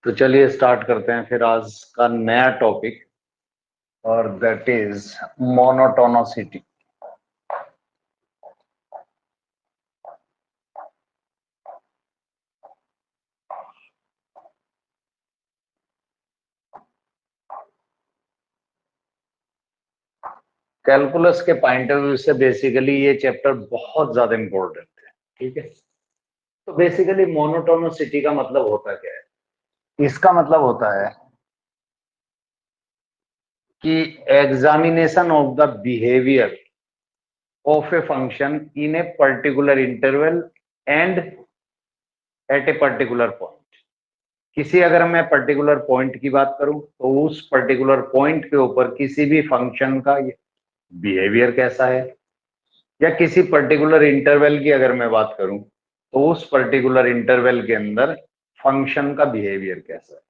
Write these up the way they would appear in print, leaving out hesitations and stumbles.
तो चलिए स्टार्ट करते हैं फिर आज का नया टॉपिक, और दैट इज मोनोटोनोसिटी। कैलकुलस के पॉइंट ऑफ व्यू से बेसिकली ये चैप्टर बहुत ज्यादा इंपॉर्टेंट है। ठीक है, तो बेसिकली मोनोटोनोसिटी का मतलब होता क्या है? इसका मतलब होता है कि examination of the behaviour of a function in a particular interval and at a particular point. किसी अगर मैं पर्टिकुलर पॉइंट की बात करूं तो उस पर्टिकुलर पॉइंट के ऊपर किसी भी फंक्शन का बिहेवियर कैसा है, या किसी पर्टिकुलर इंटरवल की अगर मैं बात करूं तो उस पर्टिकुलर इंटरवल के अंदर फंक्शन का बिहेवियर कैसा है।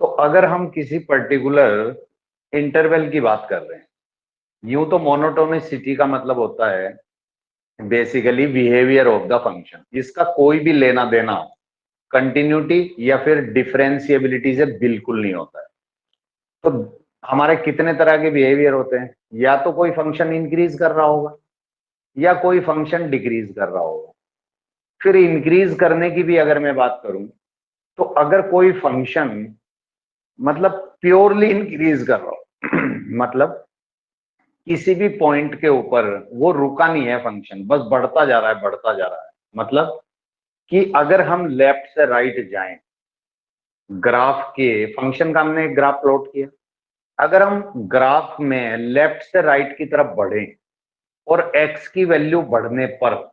तो अगर हम किसी पर्टिकुलर इंटरवल की बात कर रहे हैं, यूं तो मोनोटोनिसिटी का मतलब होता है basically behaviour of the function, इसका कोई भी लेना देना कंटिन्यूटी या फिर डिफरेंशिएबिलिटी से बिल्कुल नहीं होता है। तो हमारे कितने तरह के बिहेवियर होते हैं? या तो कोई फंक्शन इंक्रीज कर रहा होगा या कोई फंक्शन डिक्रीज कर रहा होगा। फिर इंक्रीज करने की भी अगर मैं बात करूं तो अगर कोई फंक्शन मतलब प्योरली इंक्रीज कर रहा हो मतलब किसी भी पॉइंट के ऊपर वो रुका नहीं है, फंक्शन बस बढ़ता जा रहा है बढ़ता जा रहा है। मतलब कि अगर हम लेफ्ट से राइट जाएं, ग्राफ के फंक्शन का हमने एक ग्राफ प्लॉट किया, अगर हम ग्राफ में लेफ्ट से राइट की तरफ बढ़े और एक्स की वैल्यू बढ़ने पर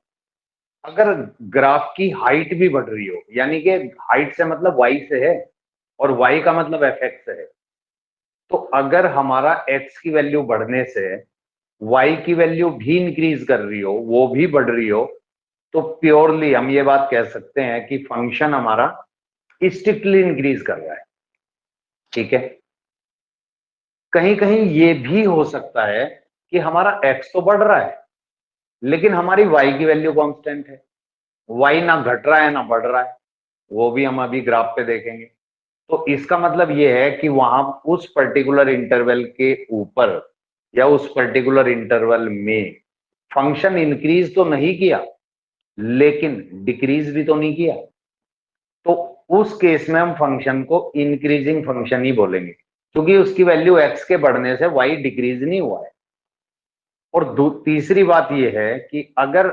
अगर ग्राफ की हाइट भी बढ़ रही हो, यानी कि हाइट से मतलब वाई से है और वाई का मतलब एफ एक्स से है, तो अगर हमारा एक्स की वैल्यू बढ़ने से वाई की वैल्यू भी इंक्रीज कर रही हो, वो भी बढ़ रही हो, तो प्योरली हम ये बात कह सकते हैं कि फंक्शन हमारा स्ट्रिक्टली इंक्रीज कर रहा है। ठीक है, कहीं कहीं ये भी हो सकता है कि हमारा एक्स तो बढ़ रहा है लेकिन हमारी वाई की वैल्यू कांस्टेंट है, वाई ना घट रहा है ना बढ़ रहा है, वो भी हम अभी ग्राफ पे देखेंगे। तो इसका मतलब ये है कि वहां उस पर्टिकुलर इंटरवल के ऊपर या उस पर्टिकुलर इंटरवल में फंक्शन इंक्रीज तो नहीं किया लेकिन डिक्रीज भी तो नहीं किया। तो उस केस में हम फंक्शन को इंक्रीजिंग फंक्शन ही बोलेंगे, क्योंकि उसकी वैल्यू एक्स के बढ़ने से वाई डिक्रीज नहीं हुआ है। और तीसरी बात यह है कि अगर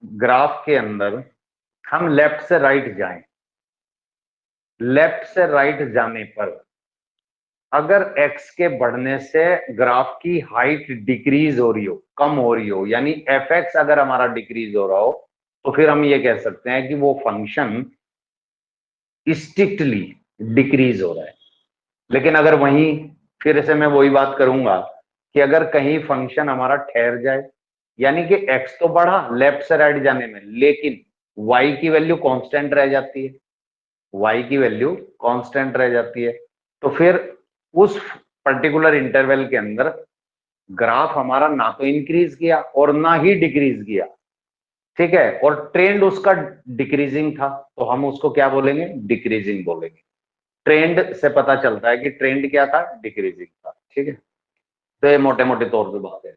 ग्राफ के अंदर हम लेफ्ट से राइट जाएं, लेफ्ट से राइट जाने पर अगर एक्स के बढ़ने से ग्राफ की हाइट डिक्रीज हो रही हो, कम हो रही हो, यानी एफ एक्स अगर हमारा डिक्रीज हो रहा हो, तो फिर हम ये कह सकते हैं कि वो फंक्शन स्ट्रिक्टली डिक्रीज हो रहा है। लेकिन अगर वहीं फिर से मैं वही बात करूंगा कि अगर कहीं फंक्शन हमारा ठहर जाए, यानी कि एक्स तो बढ़ा लेफ्ट से राइट जाने में लेकिन वाई की वैल्यू कांस्टेंट रह जाती है, वाई की वैल्यू कांस्टेंट रह जाती है, तो फिर उस पर्टिकुलर इंटरवल के अंदर ग्राफ हमारा ना तो इंक्रीज किया और ना ही डिक्रीज किया। ठीक है, और ट्रेंड उसका डिक्रीजिंग था, तो हम उसको क्या बोलेंगे? डिक्रीजिंग बोलेंगे। ट्रेंड से पता चलता है कि ट्रेंड क्या था? डिक्रीजिंग था। ठीक है, तो ये मोटे मोटे तौर पे बात है।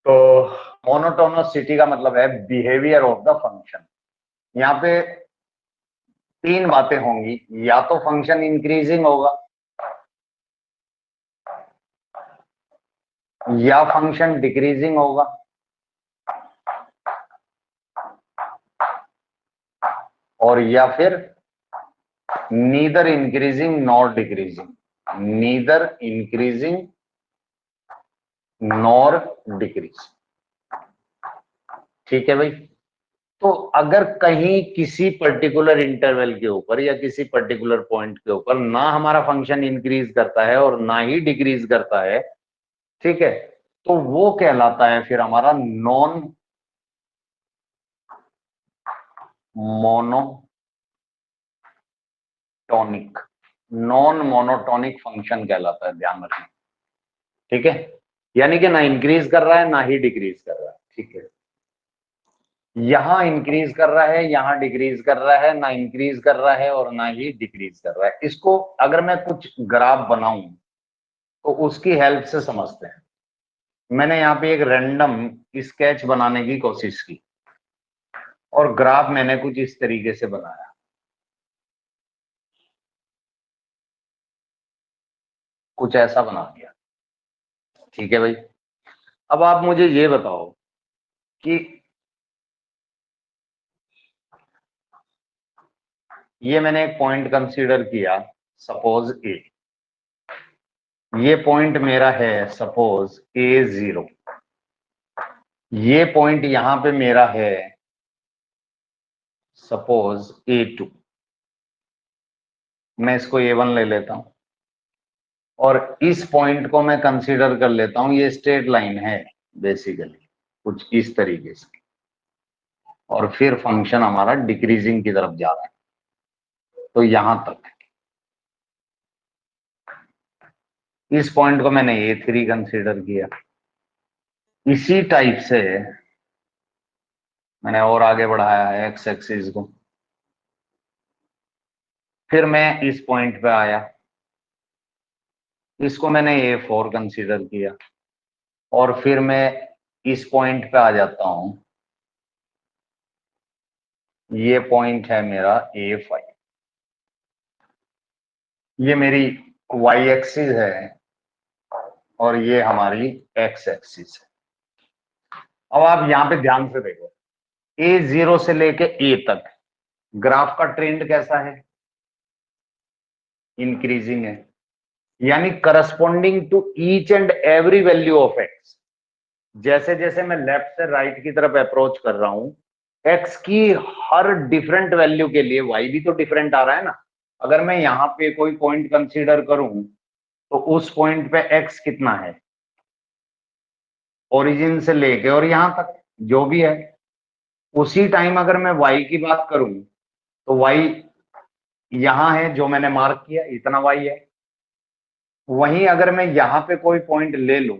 तो मोनोटोनोसिटी का मतलब है बिहेवियर ऑफ द फंक्शन। यहाँ पे तीन बातें होंगी, या तो फंक्शन इंक्रीजिंग होगा, या फंक्शन डिक्रीजिंग होगा, और या फिर neither increasing nor decreasing, neither increasing nor decrease. ठीक है भाई, तो अगर कहीं किसी पर्टिकुलर इंटरवल के ऊपर या किसी पर्टिकुलर पॉइंट के ऊपर ना हमारा फंक्शन इंक्रीज करता है और ना ही डिक्रीज करता है, ठीक है, तो वो कहलाता है फिर हमारा non monotonic, non monotonic function कहलाता है, ध्यान रखना। ठीक है, यानी कि ना इंक्रीज कर रहा है ना ही डिक्रीज कर रहा है। ठीक है, यहां इंक्रीज कर रहा है, यहां डिक्रीज कर रहा है, ना इंक्रीज कर रहा है और ना ही डिक्रीज कर रहा है। इसको अगर मैं कुछ ग्राफ बनाऊं तो उसकी हेल्प से समझते हैं। मैंने यहाँ पे एक रैंडम स्केच बनाने की कोशिश की और ग्राफ मैंने कुछ इस तरीके से बनाया, कुछ ऐसा बना दिया। ठीक है भाई, अब आप मुझे ये बताओ कि ये मैंने एक पॉइंट कंसीडर किया, सपोज ए, ये पॉइंट मेरा है सपोज A0, ये पॉइंट यहां पे मेरा है सपोज A2, मैं इसको A1 ले लेता हूं और इस पॉइंट को मैं कंसीडर कर लेता हूं, ये स्ट्रेट लाइन है बेसिकली कुछ इस तरीके से, और फिर फंक्शन हमारा डिक्रीजिंग की तरफ जा रहा है, तो यहां तक। इस पॉइंट को मैंने A3 कंसीडर किया। इसी टाइप से मैंने और आगे बढ़ाया है एक्स एक्सिस को, फिर मैं इस पॉइंट पे आया, इसको मैंने A4 कंसीडर किया और फिर मैं इस पॉइंट पे आ जाता हूं, ये पॉइंट है मेरा A5, ये मेरी वाई एक्सिस है और ये हमारी एक्स एक्सिस है। अब आप यहां पे ध्यान से देखो, A0 से लेके A तक ग्राफ का ट्रेंड कैसा है? इंक्रीजिंग है, यानी corresponding to each and every value of x. जैसे जैसे मैं लेफ्ट से राइट की तरफ अप्रोच कर रहा हूं, एक्स की हर डिफरेंट वैल्यू के लिए वाई भी तो डिफरेंट आ रहा है ना। अगर मैं यहां पे कोई पॉइंट कंसीडर करूं तो उस पॉइंट पे एक्स कितना है, ओरिजिन से लेके और यहां तक जो भी है। उसी टाइम अगर मैं वाई की बात करूं तो वाई यहां है, जो मैंने मार्क किया इतना वाई है। वहीं अगर मैं यहां पे कोई पॉइंट ले लूं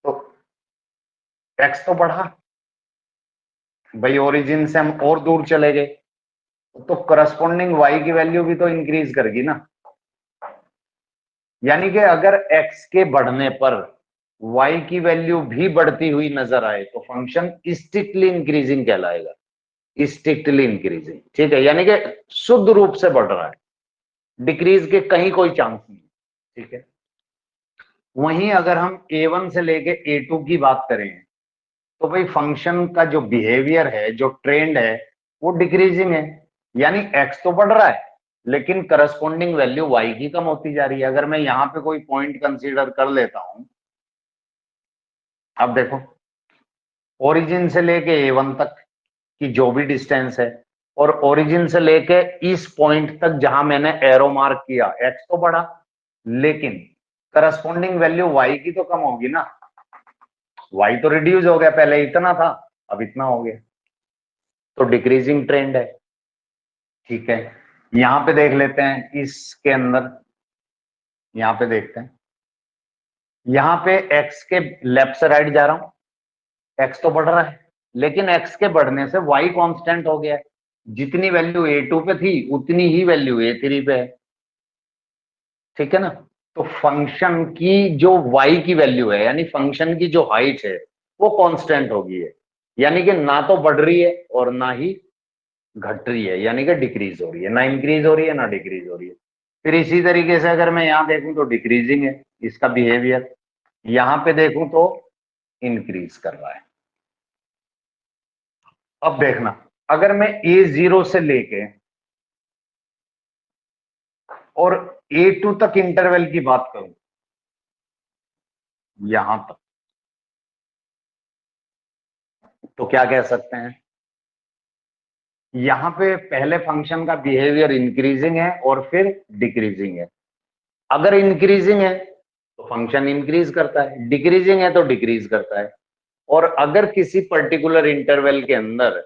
तो एक्स तो बढ़ा भाई, ओरिजिन से हम और दूर चले गए, तो करस्पॉन्डिंग वाई की वैल्यू भी तो इंक्रीज करेगी ना। यानी कि अगर एक्स के बढ़ने पर वाई की वैल्यू भी बढ़ती हुई नजर आए तो फंक्शन स्ट्रिक्टली इंक्रीजिंग कहलाएगा, स्ट्रिक्टली इंक्रीजिंग। ठीक है, यानी कि शुद्ध रूप से बढ़ रहा है, डिक्रीज के कहीं कोई चांस नहीं। ठीक है, वहीं अगर हम A1 से लेके A2 की बात करें तो भाई फंक्शन का जो बिहेवियर है, जो ट्रेंड है, वो डिक्रीजिंग है। यानी एक्स तो बढ़ रहा है लेकिन करस्पॉन्डिंग वैल्यू वाई की कम होती जा रही है। अगर मैं यहां पे कोई पॉइंट कंसीडर कर लेता हूं, अब देखो, ओरिजिन से लेके A1 तक की जो भी डिस्टेंस है और ओरिजिन से लेके इस पॉइंट तक जहां मैंने एरो मार्क किया, एक्स तो बढ़ा लेकिन करस्पॉन्डिंग वैल्यू वाई की तो कम होगी ना। वाई तो रिड्यूस हो गया, पहले इतना था अब इतना हो गया, तो डिक्रीजिंग ट्रेंड है। ठीक है, यहां पे देख लेते हैं इसके अंदर, यहां पे देखते हैं, यहां पे एक्स के लेफ्ट से राइट जा रहा हूं, एक्स तो बढ़ रहा है लेकिन एक्स के बढ़ने से वाई कांस्टेंट हो गया है। जितनी वैल्यू A2 पे थी उतनी ही वैल्यू A3 पे है। ठीक है ना, तो फंक्शन की जो वाई की वैल्यू है, यानी फंक्शन की जो हाइट है, वो कांस्टेंट होगी है। यानी कि ना तो बढ़ रही है और ना ही घट रही है, यानी कि डिक्रीज हो रही है, ना इंक्रीज हो रही है ना डिक्रीज हो रही है। फिर इसी तरीके से अगर मैं यहां देखूं तो डिक्रीजिंग है इसका बिहेवियर, यहां पे देखूं तो इंक्रीज कर रहा है। अब देखना, अगर मैं A0 से लेके और A2 तक इंटरवल की बात करूं, यहां तक, तो क्या कह सकते हैं? यहां पे पहले फंक्शन का बिहेवियर इंक्रीजिंग है और फिर डिक्रीजिंग है। अगर इंक्रीजिंग है तो फंक्शन इंक्रीज करता है, डिक्रीजिंग है तो डिक्रीज करता है। और अगर किसी पर्टिकुलर इंटरवल के अंदर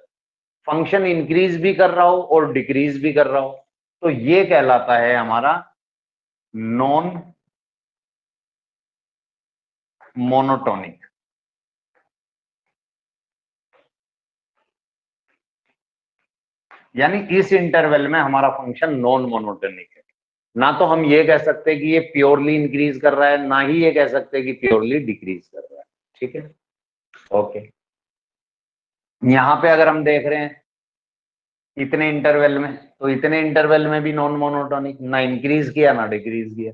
फंक्शन इंक्रीज भी कर रहा हो और डिक्रीज भी कर रहा हो तो ये कहलाता है हमारा नॉन मोनोटोनिक। यानी इस इंटरवल में हमारा फंक्शन नॉन मोनोटोनिक है। ना तो हम ये कह सकते कि ये प्योरली इंक्रीज कर रहा है, ना ही ये कह सकते कि प्योरली डिक्रीज कर रहा है। ठीक है, ओके। यहां पे अगर हम देख रहे हैं इतने इंटरवल में, तो इतने इंटरवल में भी नॉन मोनोटोनिक, ना इंक्रीज किया ना डिक्रीज किया।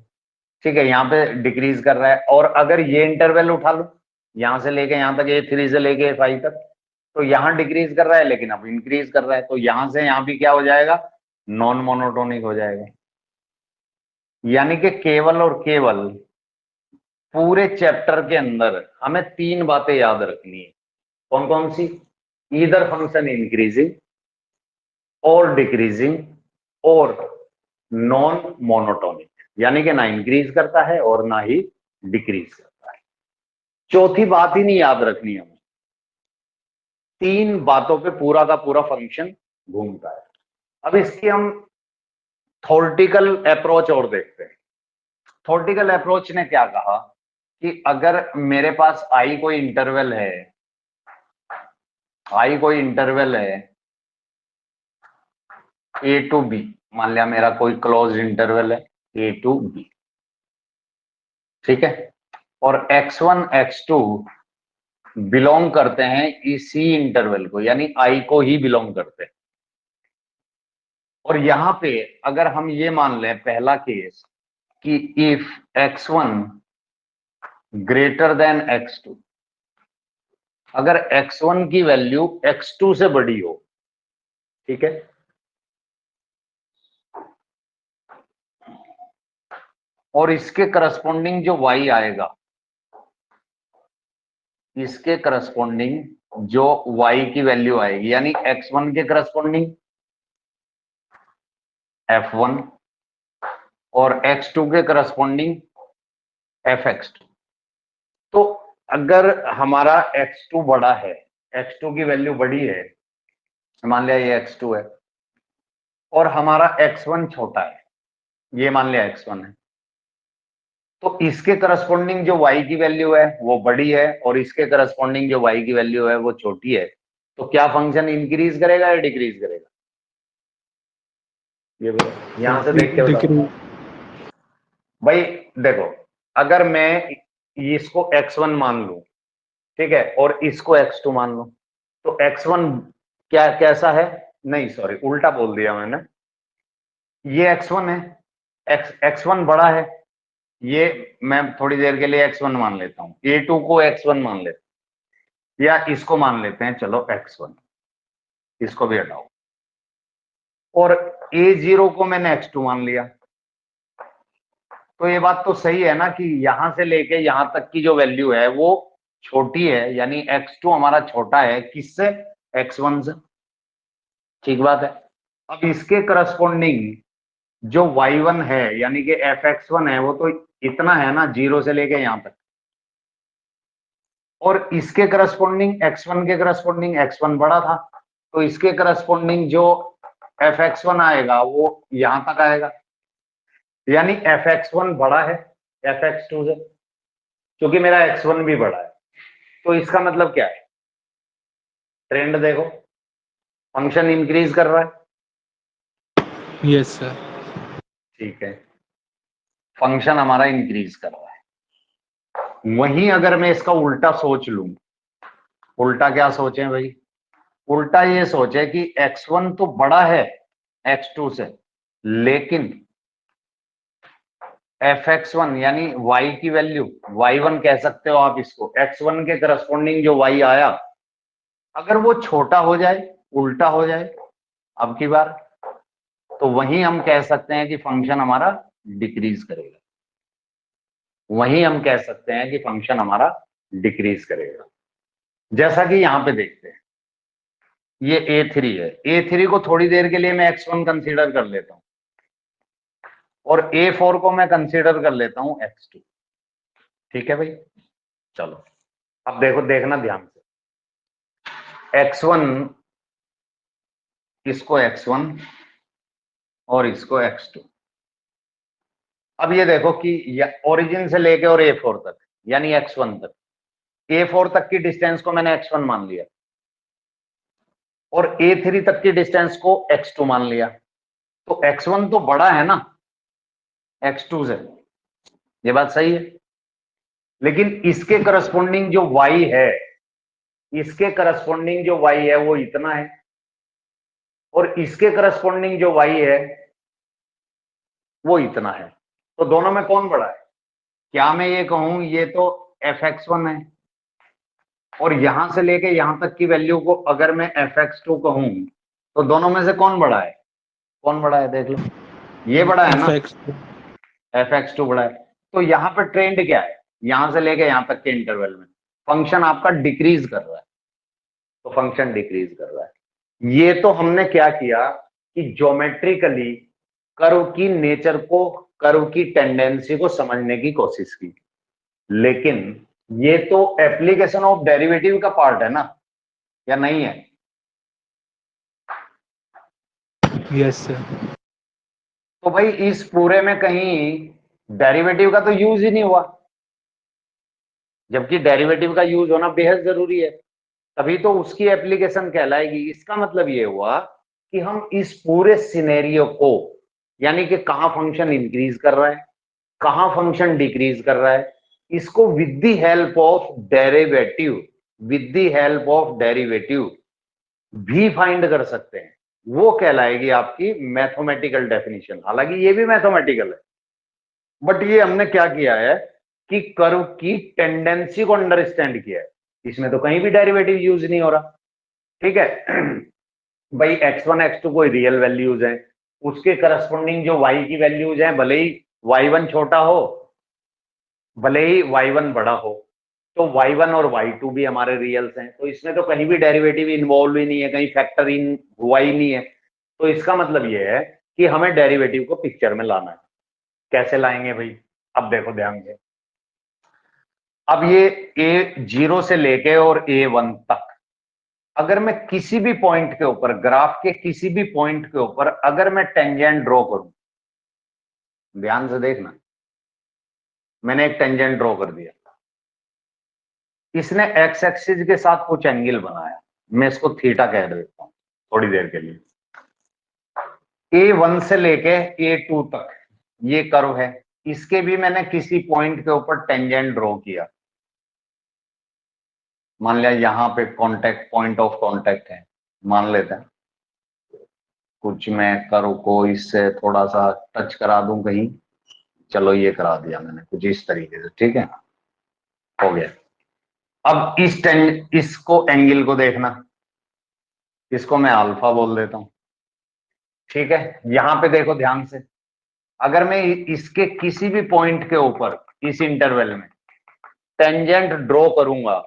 ठीक है, यहाँ पे डिक्रीज कर रहा है। और अगर ये इंटरवल उठा लो, यहां से लेके यहां तक, A3 से लेके A5 तक, तो यहाँ डिक्रीज कर रहा है लेकिन अब इंक्रीज कर रहा है, तो यहां से यहाँ भी क्या हो जाएगा, नॉन मोनोटोनिक हो जाएगा। यानी कि केवल और केवल पूरे चैप्टर के अंदर हमें तीन बातें याद रखनी है। कौन कौन सी? ईदर फंक्शन इंक्रीजिंग और डिक्रीजिंग और नॉन मोनोटोनिक, यानी कि ना इंक्रीज करता है और ना ही डिक्रीज करता है। चौथी बात ही नहीं याद रखनी हमें, तीन बातों पे पूरा का पूरा फंक्शन घूमता है। अब इसकी हम थ्योरेटिकल अप्रोच और देखते हैं। थ्योरेटिकल अप्रोच ने क्या कहा कि अगर मेरे पास आई कोई इंटरवल है, आई कोई इंटरवल है ए टू बी, मान लिया मेरा कोई क्लोज इंटरवल है ए टू बी, ठीक है, और x1 x2 बिलोंग करते हैं इसी इंटरवल को, यानी आई को ही बिलोंग करते हैं। और यहां पे अगर हम ये मान लें पहला केस कि if x1 greater than x2, अगर x1 की वैल्यू x2 से बड़ी हो, ठीक है, और इसके करस्पॉन्डिंग जो y आएगा, इसके करस्पॉन्डिंग जो y की वैल्यू आएगी, यानी x1 के करस्पॉन्डिंग f1 और x2 के करस्पॉन्डिंग fx2। तो अगर हमारा x2 बड़ा है, x2 की वैल्यू बड़ी है, मान लिया ये x2 है, और हमारा x1 छोटा है, ये मान लिया x1 है, तो इसके करस्पॉन्डिंग जो y की वैल्यू है वो बड़ी है और इसके करस्पॉन्डिंग जो y की वैल्यू है वो छोटी है, तो क्या फंक्शन इंक्रीज करेगा या डिक्रीज करेगा? ये बताओ, यहां से देख के बताओ भाई। देखो, अगर मैं इसको x1 मान लूं, ठीक है, और इसको x2 मान लूं, तो x1 क्या कैसा है, नहीं सॉरी उल्टा बोल दिया मैंने, ये x1 है, x1 बड़ा है, ये मैं थोड़ी देर के लिए x1 मान लेता हूं, A2 को x1 मान लेते हैं, या इसको मान लेते हैं चलो x1, इसको भी हटाओ, और A0 को मैंने x2 मान लिया। तो ये बात तो सही है ना कि यहां से लेके यहां तक की जो वैल्यू है वो छोटी है, यानी x2 हमारा छोटा है किससे, x1 से, ठीक बात है। अब इसके करस्पॉन्डिंग जो y1 है यानी कि fx1 है, वो तो इतना है ना, 0 से लेके यहां तक, और इसके करस्पॉन्डिंग x1 के करस्पॉन्डिंग x1 बड़ा था, तो इसके करस्पॉन्डिंग जो fx1 आएगा वो यहां तक आएगा, यानी fx1 बड़ा है fx2 से, क्योंकि मेरा x1 भी बड़ा है। तो इसका मतलब क्या है, ट्रेंड देखो, फंक्शन इंक्रीज कर रहा है। Yes sir. ठीक है, फंक्शन हमारा इंक्रीज कर रहा है। वहीं अगर मैं इसका उल्टा सोच लूं, उल्टा क्या सोचें भाई, उल्टा ये सोचे कि x1 तो बड़ा है x2 से, लेकिन fx1 यानी y की वैल्यू y1 कह सकते हो आप इसको, x1 के करस्पॉन्डिंग जो y आया, अगर वो छोटा हो जाए, उल्टा हो जाए अब की बार, तो वहीं हम कह सकते हैं कि फंक्शन हमारा डिक्रीज करेगा, वहीं हम कह सकते हैं कि फंक्शन हमारा डिक्रीज करेगा। जैसा कि यहां पे देखते हैं, ये A3 है, A3 को थोड़ी देर के लिए मैं x1 कंसीडर कर लेता हूं, और A4 को मैं कंसीडर कर लेता हूं x2, ठीक है भाई। चलो अब देखो, देखना ध्यान से, x1, इसको x1 और इसको x2। अब ये देखो कि ओरिजिन से लेके और A4 तक, यानी x1 तक, A4 तक की डिस्टेंस को मैंने x1 मान लिया, और A3 तक की डिस्टेंस को x2 मान लिया, तो x1 तो बड़ा है ना x2 से, ये बात सही है। लेकिन इसके करस्पॉन्डिंग जो y है, इसके करस्पॉन्डिंग जो y है वो इतना है, और इसके करस्पॉन्डिंग जो y है वो इतना है। तो दोनों में कौन बड़ा है? क्या मैं ये कहूं ये तो fx1 है, और यहां से लेके यहां तक की वैल्यू को अगर मैं fx2 कहूं, तो दोनों में से कौन बड़ा है? कौन बड़ा है देख लो, ये बड़ा है ना, fx2 बड़ा है। तो यहाँ पे ट्रेंड क्या है? यहां से लेके यहां तक के इंटरवल में फंक्शन आपका डिक्रीज कर रहा है, तो फंक्शन डिक्रीज कर रहा है। ये तो हमने क्या किया कि ज्योमेट्रिकली कर्व की नेचर को, कर्व की टेंडेंसी को समझने की कोशिश की, लेकिन ये तो एप्लीकेशन ऑफ डेरिवेटिव का पार्ट है ना, या नहीं है? Yes sir. तो भाई इस पूरे में कहीं डेरिवेटिव का तो यूज ही नहीं हुआ, जबकि डेरिवेटिव का यूज होना बेहद जरूरी है, तभी तो उसकी एप्लीकेशन कहलाएगी। इसका मतलब ये हुआ कि हम इस पूरे सिनेरियो को, यानी कि कहां फंक्शन इंक्रीज कर रहा है, कहां फंक्शन डिक्रीज कर रहा है, इसको with the help of derivative, with the help of derivative भी फाइंड कर सकते हैं। वो कहलाएगी आपकी मैथमेटिकल डेफिनेशन। हालांकि ये भी मैथमेटिकल है, बट ये हमने क्या किया है कि कर्व की टेंडेंसी को अंडरस्टैंड किया है, इसमें तो कहीं भी डेरिवेटिव यूज नहीं हो रहा। ठीक है भाई x1 x2 कोई रियल वैल्यूज हैं, उसके करस्पॉन्डिंग जो y की वैल्यूज हैं, भले ही y1 छोटा हो, भले ही y1 बड़ा हो, तो y1 और y2 भी हमारे रियल्स हैं, तो इसमें तो कहीं भी डेरिवेटिव इन्वॉल्व ही नहीं है, कहीं फैक्टर इन हुआ ही नहीं है। तो इसका मतलब यह है कि हमें डेरिवेटिव को पिक्चर में लाना है। कैसे लाएंगे भाई? अब देखो ध्यान से, अब ये A0 से लेके और A1 तक, अगर मैं किसी भी पॉइंट के ऊपर, ग्राफ के किसी भी पॉइंट के ऊपर अगर मैं टेंजेंट ड्रॉ करूं, ध्यान से देखना, मैंने एक टेंजेंट ड्रॉ कर दिया, इसने एक्स एक्सिस के साथ कुछ एंगल बनाया, मैं इसको थीटा कह देता हूं थोड़ी देर के लिए। A1 से लेके A2 तक ये कर्व है, इसके भी मैंने किसी पॉइंट के ऊपर टेंजेंट ड्रॉ किया, मान लिया यहां पे कांटेक्ट, पॉइंट ऑफ कांटेक्ट है, मान लेते हैं कुछ, मैं कर्व को इससे थोड़ा सा टच करा दूं कहीं, चलो ये करा दिया मैंने कुछ इस तरीके से, ठीक है, हो गया। अब इसको एंगल को देखना, इसको मैं अल्फा बोल देता हूं, ठीक है। यहां पे देखो ध्यान से, अगर मैं इसके किसी भी पॉइंट के ऊपर इस इंटरवल में टेंजेंट ड्रॉ करूंगा,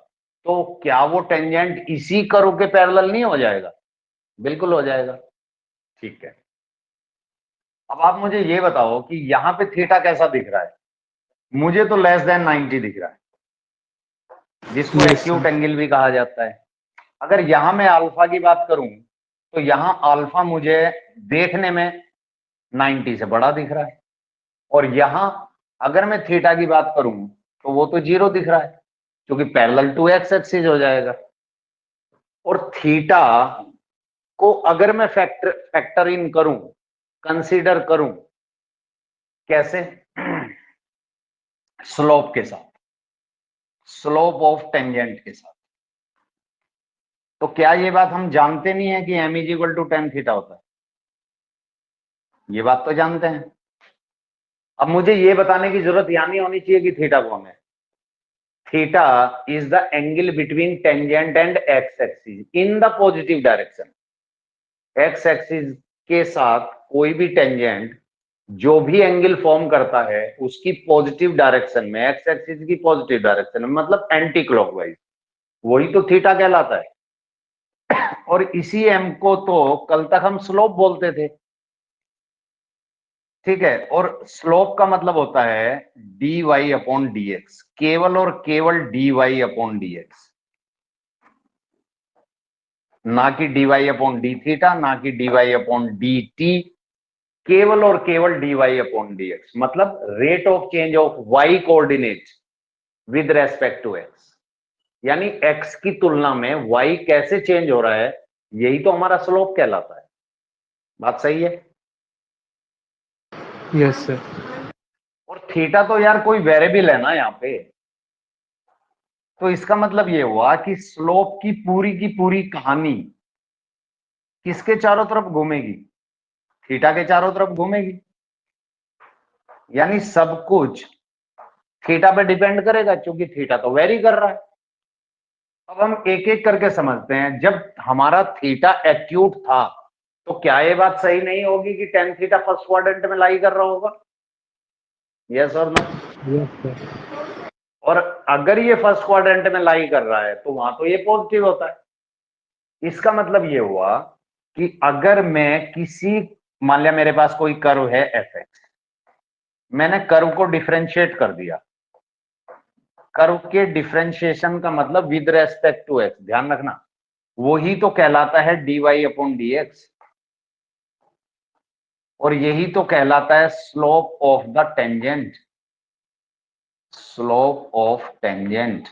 तो क्या वो टेंजेंट इसी कर्व के पैरेलल नहीं हो जाएगा? बिल्कुल हो जाएगा। ठीक है, अब आप मुझे ये बताओ कि यहां पे थीटा कैसा दिख रहा है? मुझे तो लेस देन 90 दिख रहा है, जिसको एक्यूट एंगल भी कहा जाता है। अगर यहां मैं अल्फा की बात करूं, तो यहां अल्फा मुझे देखने में 90 से बड़ा दिख रहा है, और यहां अगर मैं थीटा की बात करूं तो वो तो 0 दिख रहा है, क्योंकि पैरेलल टू एक्स एक्सिस हो जाएगा। और थीटा को अगर मैं फैक्टर इन करूं, कंसीडर करूं, कैसे? स्लोप के साथ, स्लोप ऑफ टेंजेंट के साथ। तो क्या ये बात हम जानते नहीं है कि m is equal to ten theta होता है? ये बात तो जानते हैं। अब मुझे ये बताने की जरूरत यहां नहीं होनी चाहिए कि थीटा कौन है। Theta is the angle between tangent and x axis in the positive direction. X axis के साथ कोई भी टेंजेंट जो भी एंगल फॉर्म करता है उसकी पॉजिटिव डायरेक्शन में, एक्स एक्सिस की पॉजिटिव डायरेक्शन में, मतलब एंटी क्लॉकवाइज, वही तो थीटा कहलाता है। और इसी एम को तो कल तक हम स्लोप बोलते थे, ठीक है। और स्लोप का मतलब होता है D Y upon D X, केवल और केवल D Y upon D X, ना कि D Y upon D theta, ना कि D Y upon D T, केवल और केवल D Y upon D X, मतलब rate of change of Y coordinate with respect to X, यानी एक्स की तुलना में वाई कैसे चेंज हो रहा है यही तो हमारा स्लोप कहलाता है। बात सही है? Yes sir. और थीटा तो यार कोई वेरिएबल है ना यहाँ पे, तो इसका मतलब ये हुआ कि स्लोप की पूरी कहानी किसके चारों तरफ घूमेगी? थीटा के चारों तरफ घूमेगी। यानी सब कुछ थीटा पे डिपेंड करेगा, क्योंकि थीटा तो वेरी कर रहा है। अब हम एक एक करके समझते हैं। जब हमारा थीटा एक्यूट था तो क्या ये बात सही नहीं होगी कि टेन थीटा फर्स्ट क्वाड्रेंट में लाई कर रहा होगा? यस और नो? Yes sir. और अगर ये फर्स्ट क्वाड्रेंट में लाई कर रहा है तो वहां तो ये पॉजिटिव होता है। इसका मतलब ये हुआ कि अगर मैं किसी, मान लिया मेरे पास कोई कर्व है एफ एक्स, मैंने कर्व को डिफरेंशिएट कर दिया। कर्व के डिफरेंशिएशन का मतलब विद रेस्पेक्ट टू एक्स, ध्यान रखना, वही तो कहलाता है dy अपॉन dx, और यही तो कहलाता है slope of the tangent. Slope of tangent.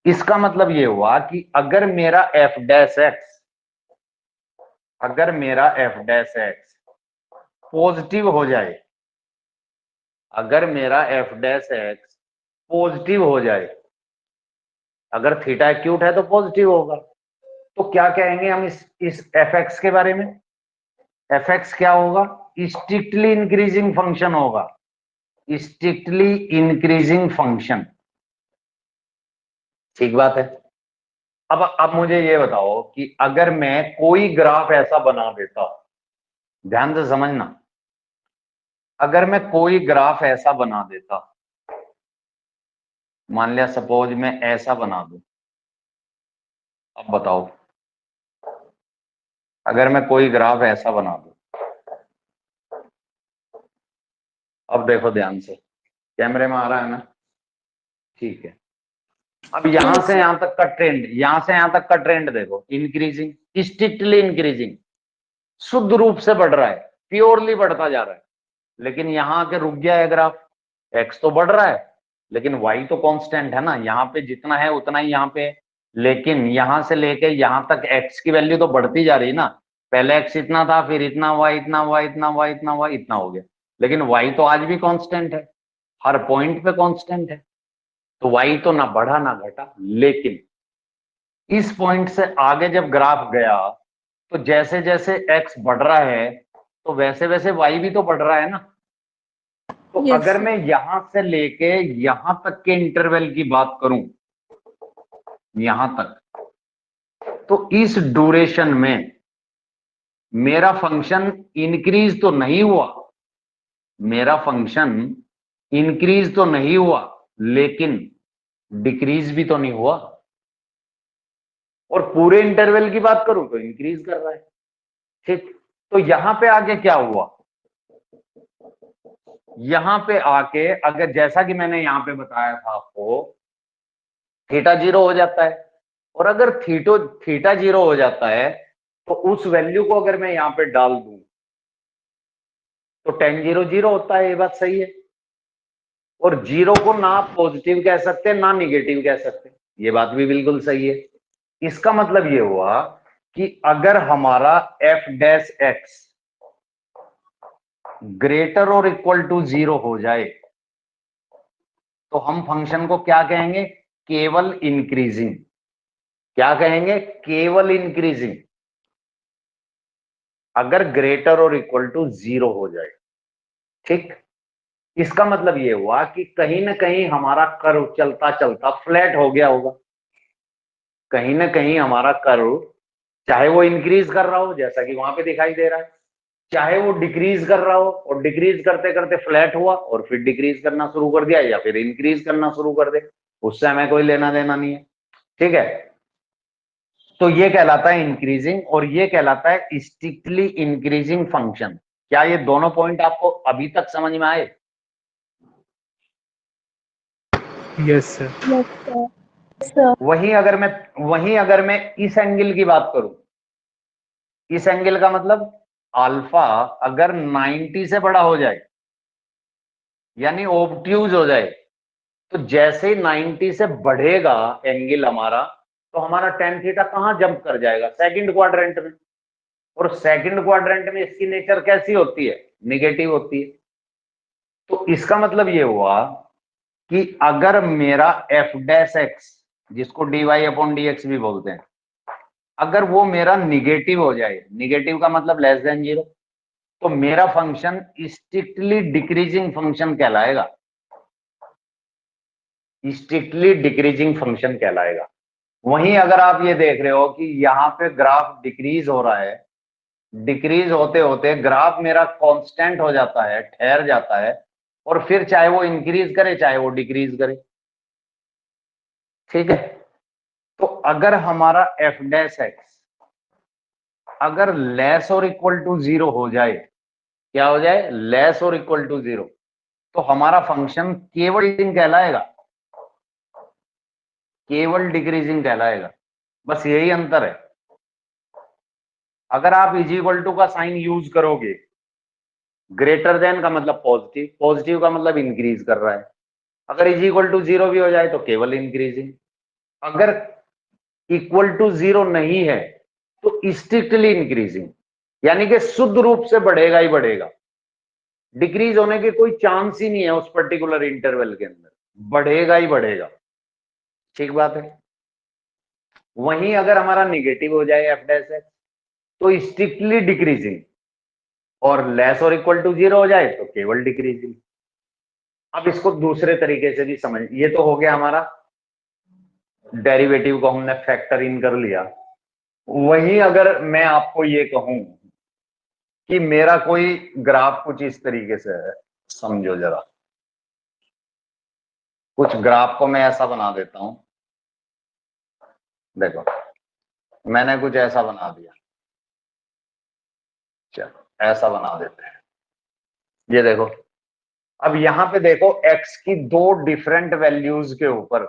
इसका मतलब ये हुआ कि अगर मेरा एफ डैश एक्स, अगर मेरा एफ डैश एक्स पॉजिटिव हो जाए, अगर मेरा एफ डैश एक्स पॉजिटिव हो जाए, अगर थीटा एक्यूट है तो पॉजिटिव होगा, तो क्या कहेंगे हम इस एफ एक्स के बारे में? एफ एक्स क्या होगा? स्ट्रिक्टली इंक्रीजिंग फंक्शन होगा। Strictly increasing function. ठीक बात है। अब मुझे ये बताओ कि अगर मैं कोई ग्राफ ऐसा बना देता, ध्यान से समझना, अगर मैं कोई ग्राफ ऐसा बना देता, मान लिया सपोज मैं ऐसा बना दूं, अब बताओ, अगर मैं कोई ग्राफ ऐसा बना दूं, अब देखो ध्यान से, कैमरे में आ रहा है ना? ठीक है। अब यहां से यहां तक का ट्रेंड, यहां से यहां तक का ट्रेंड देखो, इंक्रीजिंग, स्ट्रिक्टली इंक्रीजिंग, शुद्ध रूप से बढ़ रहा है, प्योरली बढ़ता जा रहा है। लेकिन यहां आके रुक गया है ग्राफ। एक्स तो बढ़ रहा है लेकिन वाई तो कांस्टेंट है ना, यहाँ पे जितना है उतना ही यहाँ पे है। लेकिन यहां से लेके यहां तक एक्स की वैल्यू तो बढ़ती जा रही है ना। पहले एक्स इतना था, फिर इतना, वाई इतना, वाई इतना, वाई इतना, वाई इतना हो गया। लेकिन वाई तो आज भी कांस्टेंट है, हर पॉइंट पे कांस्टेंट है। तो वाई तो ना बढ़ा ना घटा। लेकिन इस पॉइंट से आगे जब ग्राफ गया तो जैसे जैसे एक्स बढ़ रहा है तो वैसे वैसे वाई भी तो बढ़ रहा है ना। तो Yes, अगर sir. मैं यहां से लेके यहां तक के इंटरवल की बात करूं, यहां तक, तो इस ड्यूरेशन में मेरा फंक्शन इंक्रीज तो नहीं हुआ, मेरा फंक्शन इंक्रीज तो नहीं हुआ, लेकिन डिक्रीज भी तो नहीं हुआ। और पूरे इंटरवल की बात करूं तो इंक्रीज कर रहा है। ठीक। तो यहां पे आके क्या हुआ? यहां पे आके अगर जैसा कि मैंने यहां पे बताया था आपको, थीटा जीरो हो जाता है। और अगर थीटा जीरो हो जाता है तो उस वैल्यू को अगर मैं यहां पे डाल दूं तो टेन जीरो जीरो होता है। ये बात सही है। और जीरो को ना पॉजिटिव कह सकते ना निगेटिव कह सकते, ये बात भी बिल्कुल सही है। इसका मतलब ये हुआ कि अगर हमारा एफ डैश एक्स ग्रेटर और इक्वल टू जीरो हो जाए तो हम फंक्शन को क्या कहेंगे? केवल इंक्रीजिंग। क्या कहेंगे? केवल इंक्रीजिंग। अगर ग्रेटर और इक्वल टू जीरो हो जाए। ठीक। इसका मतलब ये हुआ कि कहीं ना कहीं हमारा कर्व चलता चलता फ्लैट हो गया होगा। कहीं ना कहीं हमारा कर्व, चाहे वो इंक्रीज कर रहा हो जैसा कि वहां पे दिखाई दे रहा है, चाहे वो डिक्रीज कर रहा हो और डिक्रीज करते करते फ्लैट हुआ और फिर डिक्रीज करना शुरू कर दिया या फिर इंक्रीज करना शुरू कर दे, उससे हमें कोई लेना देना नहीं है। ठीक है। तो ये कहलाता है इंक्रीजिंग और ये कहलाता है स्ट्रिक्टली इंक्रीजिंग फंक्शन। क्या ये दोनों पॉइंट आपको अभी तक समझ में आए? Yes sir. Yes, sir. Sir. वहीं अगर मैं इस एंगल की बात करूं, इस एंगल का मतलब अल्फा अगर 90 से बड़ा हो जाए यानी ऑब्ट्यूज हो जाए, तो जैसे ही 90 से बढ़ेगा एंगल हमारा, तो हमारा tan थीटा कहाँ जंप कर जाएगा? सेकंड क्वाड्रेंट में। और सेकंड क्वाड्रेंट में इसकी नेचर कैसी होती है? निगेटिव होती है। तो इसका मतलब ये हुआ कि अगर मेरा एफ डैश एक्स, जिसको dy अपॉन dx भी बोलते हैं, अगर वो मेरा निगेटिव हो जाए, निगेटिव का मतलब लेस देन 0, तो मेरा फंक्शन स्ट्रिक्टली डिक्रीजिंग फंक्शन कहलाएगा। स्ट्रिक्टली डिक्रीजिंग फंक्शन कहलाएगा। वहीं अगर आप ये देख रहे हो कि यहाँ पे ग्राफ डिक्रीज हो रहा है, डिक्रीज होते होते ग्राफ मेरा कांस्टेंट हो जाता है, ठहर जाता है, और फिर चाहे वो इंक्रीज करे चाहे वो डिक्रीज करे। ठीक है। तो अगर हमारा एफ डैश एक्स अगर लेस और इक्वल टू 0 हो जाए, क्या हो जाए? लेस और इक्वल टू 0, तो हमारा फंक्शन केवल डिक्रीजिंग कहलाएगा, केवल डिक्रीजिंग कहलाएगा। बस यही अंतर है। अगर आप इज इक्वल टू का साइन यूज करोगे, ग्रेटर देन का मतलब पॉजिटिव, पॉजिटिव का मतलब इंक्रीज कर रहा है। अगर इज इक्वल टू 0 भी हो जाए तो केवल इंक्रीजिंग। अगर इक्वल टू 0 नहीं है तो स्ट्रिक्टली इंक्रीजिंग, यानी कि शुद्ध रूप से बढ़ेगा ही बढ़ेगा। डिक्रीज होने के कोई चांस ही नहीं है उस पर्टिकुलर इंटरवल के अंदर, बढ़ेगा ही बढ़ेगा। ठीक बात है। वहीं अगर हमारा निगेटिव हो जाए एफ डैश एक्स तो स्ट्रिक्टली डिक्रीजिंग, और लेस और इक्वल टू 0 हो जाए तो केवल डिक्रीजिंग। अब इसको दूसरे तरीके से भी समझ, ये तो हो गया हमारा डेरिवेटिव को हमने फैक्टर इन कर लिया। वहीं अगर मैं आपको ये कहूं कि मेरा कोई ग्राफ कुछ इस तरीके से है, समझो जरा, कुछ ग्राफ को मैं ऐसा बना देता हूं। देखो मैंने कुछ ऐसा बना दिया, चलो ऐसा बना देते हैं। ये देखो, अब यहां पे देखो x की दो डिफरेंट वैल्यूज के ऊपर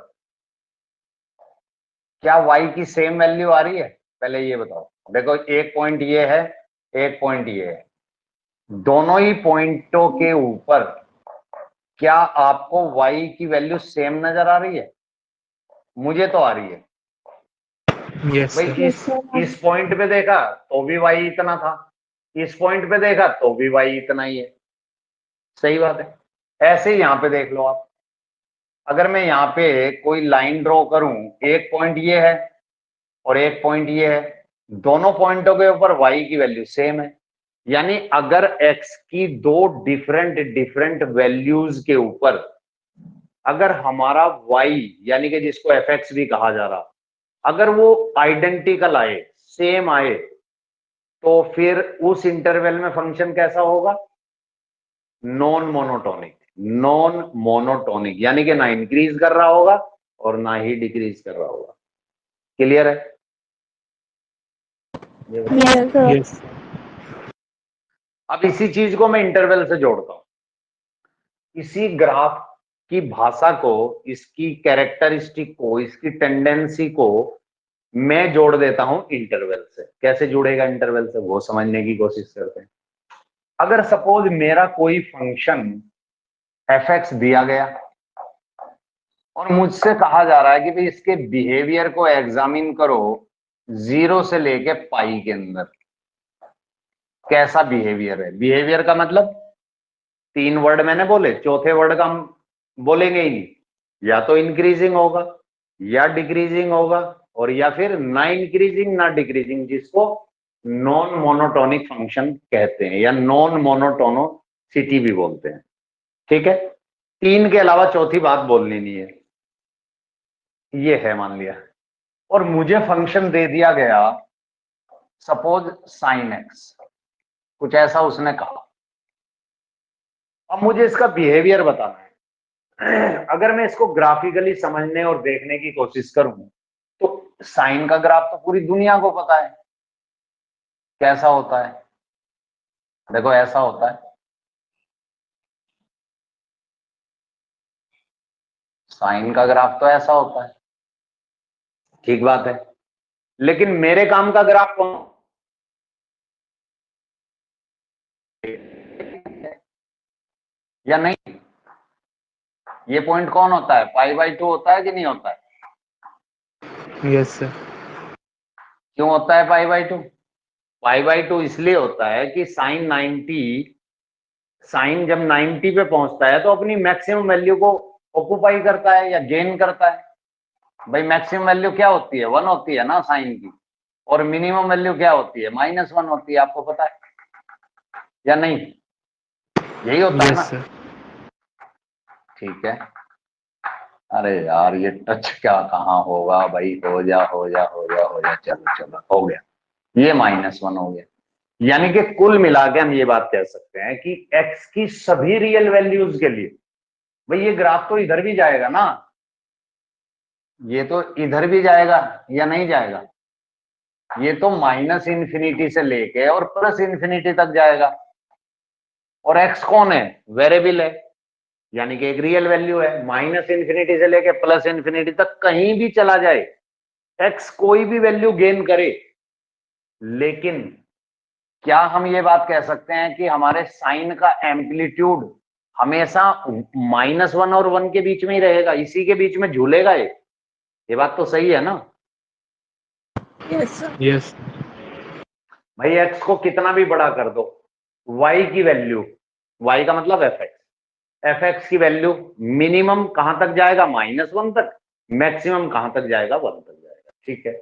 क्या y की सेम वैल्यू आ रही है? पहले ये बताओ। देखो एक पॉइंट ये है, एक पॉइंट ये है, दोनों ही पॉइंटों के ऊपर क्या आपको y की वैल्यू सेम नजर आ रही है? मुझे तो आ रही है। Yes, भाई sir. इस पॉइंट पे देखा तो भी y इतना था, इस पॉइंट पे देखा तो भी y इतना ही है। सही बात है। ऐसे ही यहां पे देख लो आप, अगर मैं यहाँ पे कोई लाइन ड्रॉ करूं, एक पॉइंट ये है और एक पॉइंट ये है, दोनों पॉइंटों के ऊपर y की वैल्यू सेम है। यानी अगर x की दो डिफरेंट डिफरेंट वैल्यूज के ऊपर अगर हमारा y, यानी कि जिसको fx भी कहा जा रहा, अगर वो आइडेंटिकल आए, सेम आए, तो फिर उस इंटरवल में फंक्शन कैसा होगा? Non monotonic. नॉन मोनोटोनिक यानी कि ना इंक्रीज कर रहा होगा और ना ही डिक्रीज कर रहा होगा। क्लियर है? Yes, sir. Yes. अब इसी चीज को मैं इंटरवल से जोड़ता हूं, इसी ग्राफ की भाषा को, इसकी कैरेक्टरिस्टिक को, इसकी टेंडेंसी को मैं जोड़ देता हूं इंटरवल से। कैसे जुड़ेगा इंटरवल से वो समझने की कोशिश करते हैं। अगर सपोज मेरा कोई फंक्शन एफ एक्स दिया गया और मुझसे कहा जा रहा है कि भाई इसके बिहेवियर को एग्जामिन करो 0 से लेके पाई के अंदर कैसा बिहेवियर है। बिहेवियर का मतलब 3 वर्ड मैंने बोले, चौथे वर्ड का हम बोलेंगे ही नहीं। या तो इंक्रीजिंग होगा या डिक्रीजिंग होगा, और या फिर ना इंक्रीजिंग ना डिक्रीजिंग, जिसको नॉन मोनोटोनिक फंक्शन कहते हैं या नॉन मोनोटोनोसिटी भी बोलते हैं। ठीक है। 3 के अलावा चौथी बात बोलनी नहीं है। ये है मान लिया, और मुझे फंक्शन दे दिया गया सपोज साइन एक्स, कुछ ऐसा उसने कहा। अब मुझे इसका बिहेवियर बताना है। अगर मैं इसको ग्राफिकली समझने और देखने की कोशिश करूं तो साइन का ग्राफ तो पूरी दुनिया को पता है कैसा होता है। देखो ऐसा होता है, साइन का ग्राफ तो ऐसा होता है। ठीक बात है। लेकिन मेरे काम का ग्राफ कौन या नहीं? ये पॉइंट कौन होता है? पाई बाई 2 होता है कि नहीं होता है? Yes, sir. क्यों होता है π/2? π/2 इसलिए होता है कि साइन जब 90 पे पहुंचता है तो अपनी मैक्सिमम वैल्यू को ऑक्युपाई करता है या गेन करता है। भाई मैक्सिमम वैल्यू क्या होती है? 1 होती है ना साइन की, और मिनिमम वैल्यू क्या होती है? -1 होती है। आपको पता है या नहीं? यही होता है ना? Yes, sir. ठीक है। अरे यार ये टच क्या कहाँ होगा भाई? हो जा हो जा हो जा हो जा, चलो चलो हो गया, ये -1 हो गया। यानी कि कुल मिला के हम ये बात कह सकते हैं कि x की सभी रियल वैल्यूज के लिए, भाई ये ग्राफ तो इधर भी जाएगा ना, ये तो इधर भी जाएगा या नहीं जाएगा? ये तो -∞ से लेके और +∞ तक जाएगा। और x कौन है? वेरिएबल है, यानी कि एक रियल वैल्यू है। -∞ से लेके +∞ तक कहीं भी चला जाए, x कोई भी वैल्यू गेन करे, लेकिन क्या हम ये बात कह सकते हैं कि हमारे साइन का एम्पलीट्यूड हमेशा -1 और 1 के बीच में ही रहेगा, इसी के बीच में झूलेगा ये बात तो सही है ना? Yes, sir. Yes. भाई x को कितना भी बड़ा कर दो, y की वैल्यू, y का मतलब fx की वैल्यू मिनिमम कहां तक जाएगा? -1 तक। मैक्सिमम कहां तक जाएगा? 1 तक जाएगा। ठीक है।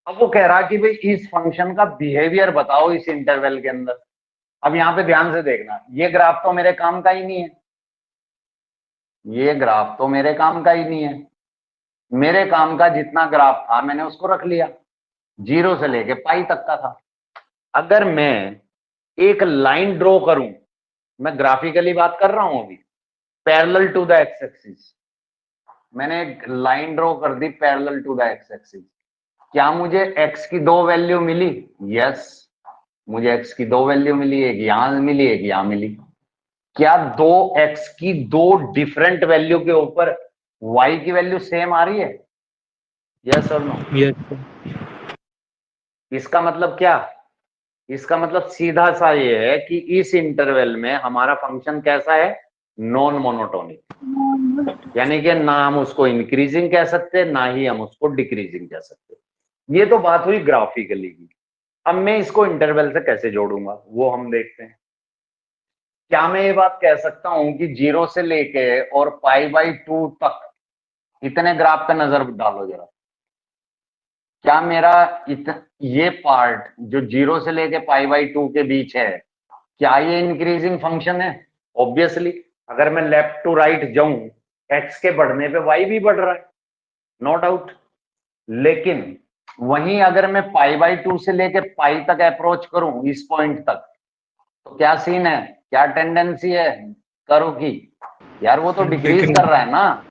अब वो कह रहा कि भाई इस फंक्शन का बिहेवियर बताओ इस इंटरवल के अंदर। अब यहां पे ध्यान से देखना, ये ग्राफ तो मेरे काम का ही नहीं है, ये ग्राफ तो मेरे काम का ही नहीं है। मेरे काम का जितना ग्राफ था मैंने उसको रख लिया, 0 से लेके पाई तक का था। अगर मैं एक लाइन ड्रॉ करूं, मैं ग्राफिकली बात कर रहा हूं अभी, parallel to the x axis, मैंने एक लाइन ड्रॉ कर दी parallel to the x axis. क्या मुझे x की 2 वैल्यू मिली? यस, मुझे x की 2 वैल्यू मिली, एक यहां मिली एक यहां मिली। क्या 2x की 2 डिफरेंट वैल्यू के ऊपर y की वैल्यू सेम आ रही है? यस और नो? Yes, sir. इसका मतलब क्या? इसका मतलब सीधा सा ये है कि इस इंटरवल में हमारा फंक्शन कैसा है? Non monotonic. यानी कि ना हम उसको इंक्रीजिंग कह सकते, ना ही हम उसको डिक्रीजिंग कह सकते। ये तो बात हुई ग्राफिकली की। अब मैं इसको इंटरवल से कैसे जोड़ूंगा वो हम देखते हैं। क्या मैं ये बात कह सकता हूं कि 0 से लेके और π/2 तक इतने ग्राफ पे नजर डालो जरा, क्या मेरा ये पार्ट जो 0 से लेके π/2 के बीच है, क्या ये इंक्रीजिंग फंक्शन है? ऑब्वियसली, अगर मैं लेफ्ट टू राइट जाऊं, x के बढ़ने पे y भी बढ़ रहा है, नो डाउट। लेकिन वहीं अगर मैं π/2 से लेके पाई तक अप्रोच करूं, इस पॉइंट तक, तो क्या सीन है? क्या टेंडेंसी है करो की? यार वो तो डिक्रीज कर रहा है ना,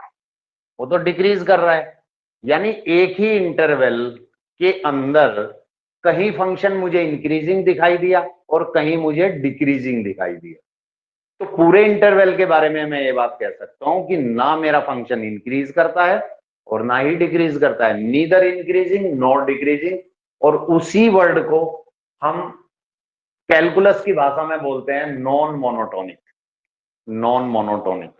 वो तो डिक्रीज कर रहा है। यानी एक ही इंटरवल के अंदर कहीं फंक्शन मुझे इंक्रीजिंग दिखाई दिया और कहीं मुझे डिक्रीजिंग दिखाई दिया। तो पूरे इंटरवल के बारे में मैं ये बात कह सकता हूं कि ना मेरा फंक्शन इंक्रीज करता है और ना ही डिक्रीज करता है, नीदर इंक्रीजिंग नॉर डिक्रीजिंग। और उसी वर्ड को हम कैलकुलस की भाषा में बोलते हैं नॉन मोनोटोनिक। नॉन मोनोटोनिक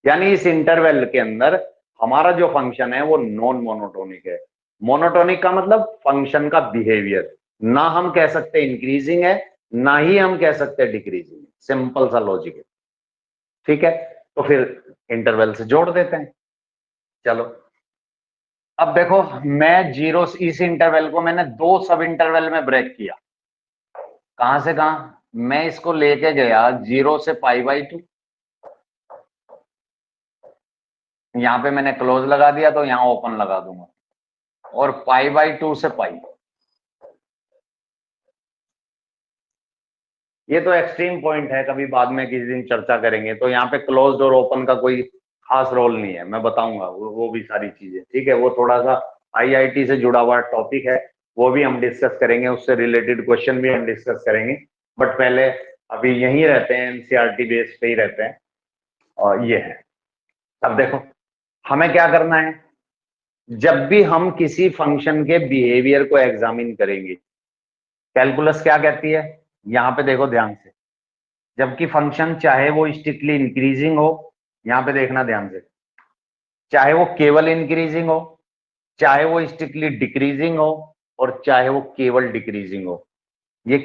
यानी इस इंटरवल के अंदर हमारा जो फंक्शन है वो नॉन मोनोटोनिक है। मोनोटोनिक का मतलब फंक्शन का बिहेवियर, ना हम कह सकते इंक्रीजिंग है, ना ही हम कह सकते डिक्रीजिंग। सिंपल सा लॉजिक है। ठीक है, तो फिर इंटरवल से जोड़ देते हैं। चलो अब देखो, मैं 0 इस इंटरवल को मैंने 2 सब इंटरवल में ब्रेक किया। कहां से कहां? मैं इसको लेके गया 0 से π/2, यहां पे मैंने क्लोज लगा दिया तो यहां ओपन लगा दूंगा, और π/2 से पाई। ये तो एक्सट्रीम पॉइंट है, कभी बाद में किसी दिन चर्चा करेंगे। तो यहाँ पे क्लोज्ड और ओपन का कोई खास रोल नहीं है, मैं बताऊंगा वो भी सारी चीजें। ठीक है, वो थोड़ा सा आईआईटी से जुड़ा हुआ टॉपिक है, वो भी हम डिस्कस करेंगे, उससे रिलेटेड क्वेश्चन भी हम डिस्कस करेंगे। बट पहले अभी यहीं रहते हैं, एनसीईआरटी बेस पे ही रहते हैं। और ये है, अब देखो हमें क्या करना है। जब भी हम किसी फंक्शन के बिहेवियर को एग्जामिन करेंगे, कैलकुलस क्या कहती है, यहां पे देखो ध्यान से। जबकि फंक्शन चाहे वो स्ट्रिक्टली इंक्रीजिंग हो, यहां पे देखना ध्यान से, चाहे वो केवल इंक्रीजिंग हो, चाहे वो स्ट्रिक्टली डिक्रीजिंग हो और चाहे वो केवल डिक्रीजिंग हो। ये